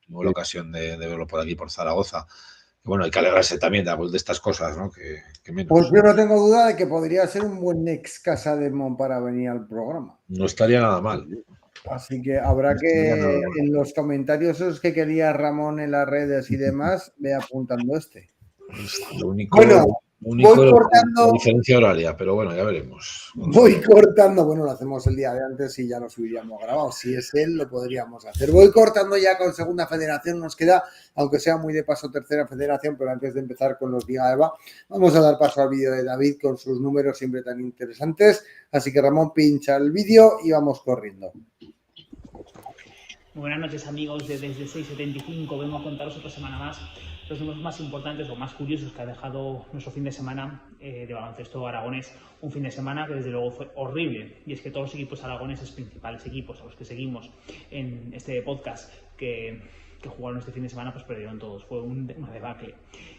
tuvo la ocasión de verlo por aquí, por Zaragoza. Hay que alegrarse también de estas cosas, ¿no? Que menos. Pues yo no tengo duda de que podría ser un buen ex Casademont para venir al programa. No estaría nada mal. Así que habrá que, en los comentarios esos que quería Ramón en las redes y demás, ve apuntando este. Lo único, voy cortando. La diferencia horaria, pero ya veremos. Voy cortando, lo hacemos el día de antes y ya lo subiríamos grabado. Si es él, lo podríamos hacer. Voy cortando ya con Segunda Federación. Nos queda, aunque sea muy de paso, Tercera Federación, pero antes de empezar con los Liga EVA, vamos a dar paso al vídeo de David con sus números siempre tan interesantes. Así que Ramón, pincha el vídeo y vamos corriendo. Muy buenas noches, amigos de Desde 675. Vengo a contaros otra semana más los números más importantes o más curiosos que ha dejado nuestro fin de semana de baloncesto aragonés. Un fin de semana que desde luego fue horrible, y es que todos los equipos aragoneses, principales equipos a los que seguimos en este podcast, que jugaron este fin de semana, pues perdieron todos. Fue una debacle.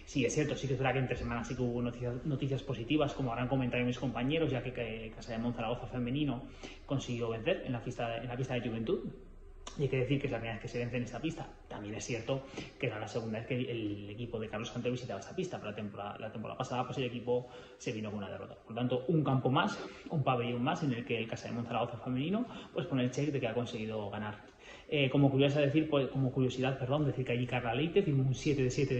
Sí, es cierto, sí que es verdad que entre semanas sí que hubo noticias positivas, como habrán comentado mis compañeros, ya que Casademont Zaragoza femenino consiguió vencer en la pista de Juventud. Y hay que decir que es la primera vez que se vence en esta pista. También es cierto que era la segunda vez que el equipo de Carlos Cantor visitaba esta pista, pero la temporada pasada pues el equipo se vino con una derrota. Por lo tanto, un campo más, un pabellón más en el que el Casademont Zaragoza femenino pues pone el check de que ha conseguido ganar. Como curiosidad, decir que allí Carla Leite firmó un 7 de 7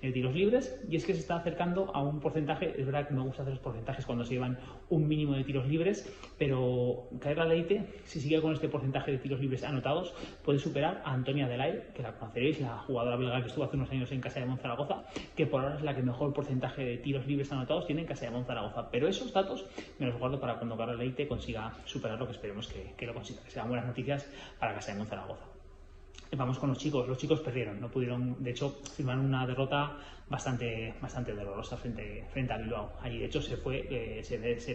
de tiros libres, y es que se está acercando a un porcentaje. Es verdad que me gusta hacer los porcentajes cuando se llevan un mínimo de tiros libres, pero Carla Leite, si sigue con este porcentaje de tiros libres anotados, puede superar a Antonia Adelaide, que la conoceréis, la jugadora belga que estuvo hace unos años en Casademont Zaragoza, que por ahora es la que mejor porcentaje de tiros libres anotados tiene en Casademont Zaragoza. Pero esos datos me los guardo para cuando Carla Leite consiga superarlo, que esperemos que lo consiga, que sean buenas noticias para Casademont Zaragoza. Vamos con los chicos. Los chicos perdieron, no pudieron, de hecho, firmaron una derrota bastante dolorosa frente a Bilbao. Allí, de hecho, se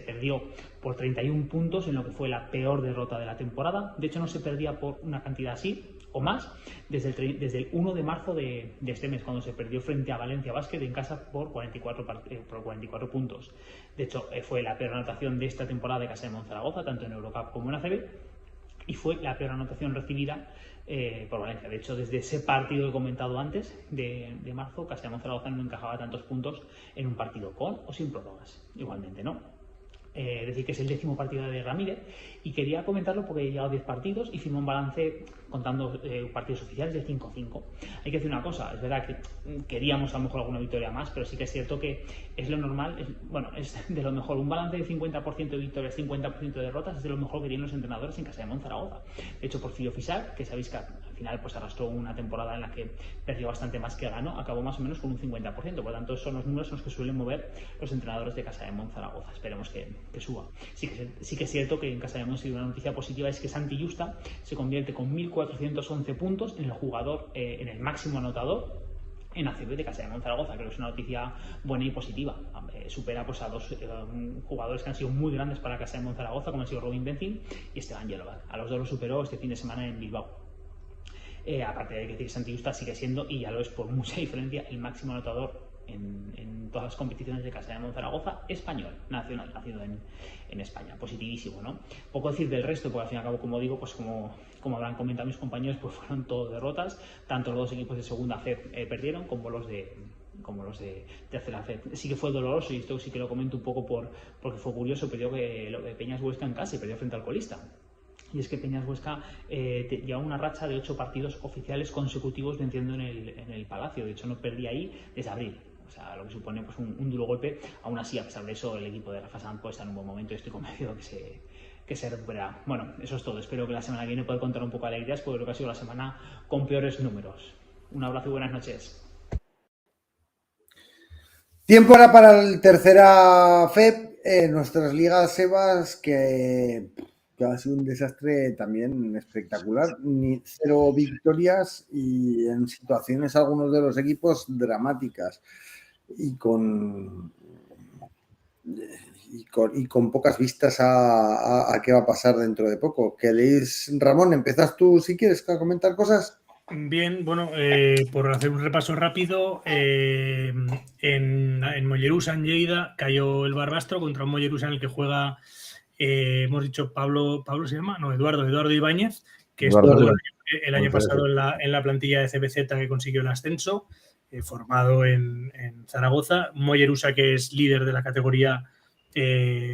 perdió por 31 puntos en lo que fue la peor derrota de la temporada. De hecho, no se perdía por una cantidad así o más desde el 1 de marzo de este mes, cuando se perdió frente a Valencia Basket en casa por 44 puntos. De hecho, fue la peor anotación de esta temporada de Casademont Zaragoza, tanto en Eurocup como en ACB, y fue la peor anotación recibida por Valencia. De hecho, desde ese partido que he comentado antes, de marzo, Casademont Zaragoza no encajaba tantos puntos en un partido con o sin prórrogas. Igualmente, ¿no? Decir que es el 10º partido de Ramírez, y quería comentarlo porque he llegado a 10 partidos y firmó un balance contando partidos oficiales de 5-5. Hay que decir una cosa, es verdad que queríamos a lo mejor alguna victoria más, pero sí que es cierto que es lo normal, es de lo mejor. Un balance de 50% de victorias, 50% de derrotas es de lo mejor que tienen los entrenadores en Casademont Zaragoza. De hecho, Porfirio Fisac, que sabéis que al final pues arrastró una temporada en la que perdió bastante más que ganó, acabó más o menos con un 50%. Por lo tanto, son los números en los que suelen mover los entrenadores de Casademont Zaragoza. Esperemos que suba. Sí que es cierto que en Casademont sí, una noticia positiva es que Santi Justa se convierte con 1.411 puntos en el jugador, en el máximo anotador en ACB de Casademont Zaragoza. Creo que es una noticia buena y positiva. Supera pues a dos jugadores que han sido muy grandes para Casademont Zaragoza, como han sido Robin Benzin y Esteban Yelovar. A los dos los superó este fin de semana en Bilbao. Aparte de que Santi Justa sigue siendo, y ya lo es por mucha diferencia, el máximo anotador en todas las competiciones de Casa de Monzaragoza, español, nacional, nacido en España. Positivísimo, ¿no? Poco decir del resto, porque al fin y al cabo, como digo, pues como habrán comentado mis compañeros, pues fueron todo derrotas. Tanto los dos equipos de segunda FEP perdieron como los de tercera FEP. Sí que fue doloroso, y esto sí que lo comento un poco porque fue curioso, perdió Peñas Huesca en casa y perdió frente al colista. Y es que Peñas Huesca lleva una racha de 8 partidos oficiales consecutivos venciendo en el Palacio. De hecho, no perdía ahí desde abril. O sea, lo que supone pues, un duro golpe. Aún así, a pesar de eso, el equipo de Rafa Sanz pues, está en un buen momento y estoy convencido que se recupera. Bueno, eso es todo. Espero que la semana que viene pueda contar un poco de alegrías, porque creo que ha sido la semana con peores números. Un abrazo y buenas noches. Tiempo ahora para el tercera FEP. Nuestras ligas, Sebas, que ha sido un desastre también espectacular. 0 victorias y en situaciones algunos de los equipos dramáticas. Y con pocas vistas a qué va a pasar dentro de poco. Ramón, ¿empiezas tú si quieres a comentar cosas? Bien, bueno, por hacer un repaso rápido, en Mollerusa, en Lleida, cayó el Barbastro contra un Mollerusa en el que juega, hemos dicho Pablo ¿se llama? No, Eduardo Ibáñez, que estuvo el año pasado en la plantilla de CBZ que consiguió el ascenso, formado en Zaragoza. Mollerusa, que es líder de la categoría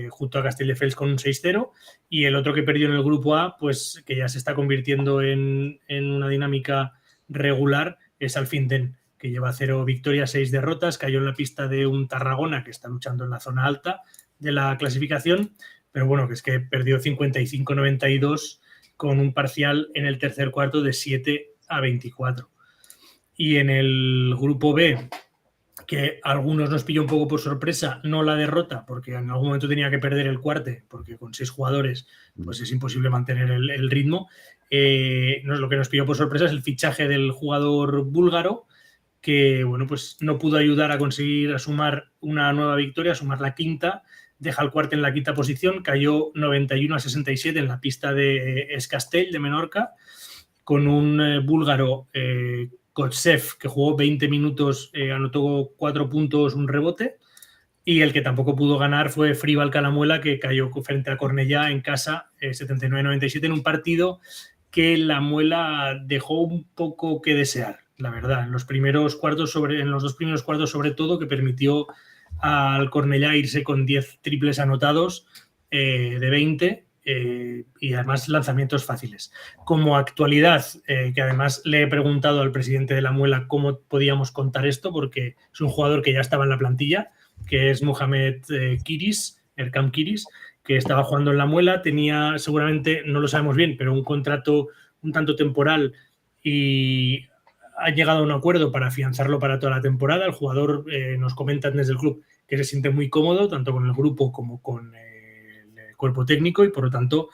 junto a Castelldefels con un 6-0, y el otro que perdió en el grupo A, pues que ya se está convirtiendo en una dinámica regular, es Alfindén, que lleva 0 victorias, 6 derrotas, cayó en la pista de un Tarragona que está luchando en la zona alta de la clasificación, pero bueno, que es que perdió 55-92 con un parcial en el tercer cuarto de 7-24. Y en el grupo B, que a algunos nos pilló un poco por sorpresa, no la derrota, porque en algún momento tenía que perder el cuarte, porque con 6 jugadores pues es imposible mantener el ritmo. Lo que nos pilló por sorpresa es el fichaje del jugador búlgaro, que bueno, pues no pudo ayudar a conseguir sumar una nueva victoria, a sumar la quinta, deja el cuarte en la quinta posición, cayó 91-67 en la pista de Escastell, de Menorca, con un búlgaro Kotsev, que jugó 20 minutos, anotó 4 puntos, un rebote, y el que tampoco pudo ganar fue Fribal Calamuela, que cayó frente a Cornellá en casa 79-97 en un partido que la Muela dejó un poco que desear, la verdad, en los dos primeros cuartos sobre todo, que permitió al Cornellá irse con 10 triples anotados de 20, y además lanzamientos fáciles. Como actualidad, que además le he preguntado al presidente de la Muela cómo podíamos contar esto, porque es un jugador que ya estaba en la plantilla, que es Mohamed Kiris, Erkam Kiris, que estaba jugando en la Muela, tenía seguramente, no lo sabemos bien, pero un contrato un tanto temporal, y ha llegado a un acuerdo para afianzarlo para toda la temporada. El jugador nos comentan desde el club que se siente muy cómodo, tanto con el grupo como con el cuerpo técnico, y por lo tanto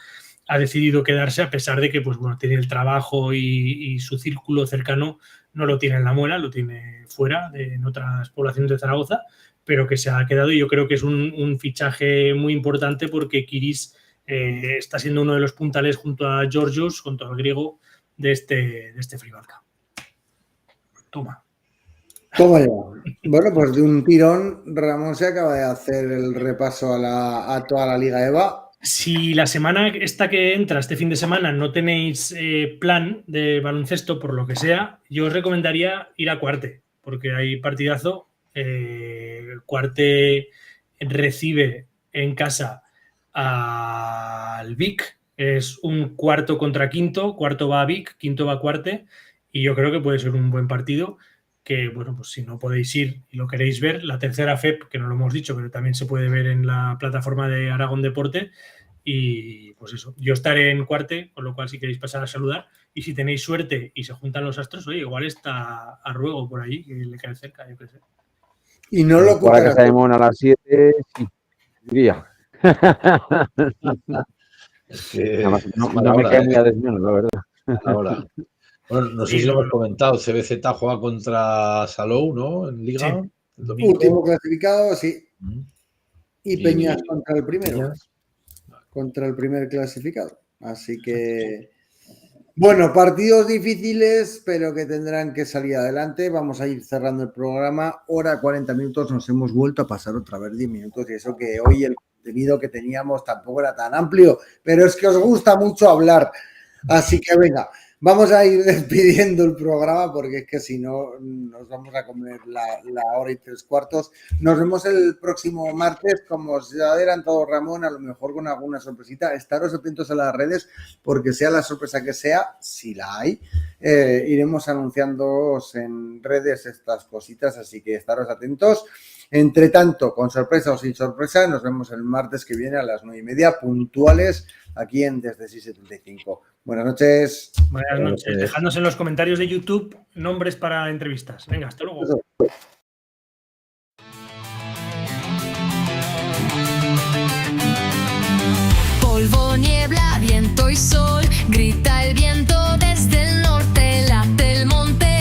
ha decidido quedarse, a pesar de que pues, bueno, tiene el trabajo y su círculo cercano no lo tiene en la Muela, lo tiene fuera, en otras poblaciones de Zaragoza, pero que se ha quedado, y yo creo que es un fichaje muy importante, porque Kiris está siendo uno de los puntales junto a Georgios, junto al griego, de este Fribalca. Toma ya. Bueno, pues de un tirón, Ramón se acaba de hacer el repaso a toda la Liga EVA. Si la semana esta que entra, este fin de semana, no tenéis plan de baloncesto, por lo que sea, yo os recomendaría ir a Cuarte, porque hay partidazo. Cuarte recibe en casa al Vic, es un cuarto contra quinto, cuarto va a Vic, quinto va a Cuarte, y yo creo que puede ser un buen partido. Que bueno, pues si no podéis ir y lo queréis ver, la tercera FEP, que no lo hemos dicho, pero también se puede ver en la plataforma de Aragón Deporte, y pues eso, yo estaré en Cuarte, con lo cual si queréis pasar a saludar, y si tenéis suerte y se juntan los astros, oye, igual está a Ruego por allí, que le cae cerca, yo qué sé. Y no lo para que salimos a las 7, sí, diría. Es que no me cae muy a desmenos, la verdad. Ahora. Bueno, no sé si lo hemos comentado, CBZ juega contra Salou, ¿no? En Liga. Sí. Último clasificado, sí. Y Peñas contra el primero. Peñas. Contra el primer clasificado. Así que Bueno, partidos difíciles, pero que tendrán que salir adelante. Vamos a ir cerrando el programa. Hora 40 minutos, nos hemos vuelto a pasar otra vez 10 minutos. Y eso que hoy el contenido que teníamos tampoco era tan amplio, pero es que os gusta mucho hablar. Así que venga, vamos a ir despidiendo el programa porque es que si no nos vamos a comer la hora y 3/4. Nos vemos el próximo martes, como os ha adelantado Ramón, a lo mejor con alguna sorpresita. Estaros atentos a las redes porque sea la sorpresa que sea, si la hay, iremos anunciándoos en redes estas cositas, así que estaros atentos. Entre tanto, con sorpresa o sin sorpresa, nos vemos el martes que viene a las 9:30 puntuales aquí en Desde 675. Buenas noches. Buenas noches. Dejadnos en los comentarios de YouTube nombres para entrevistas. Venga, hasta luego.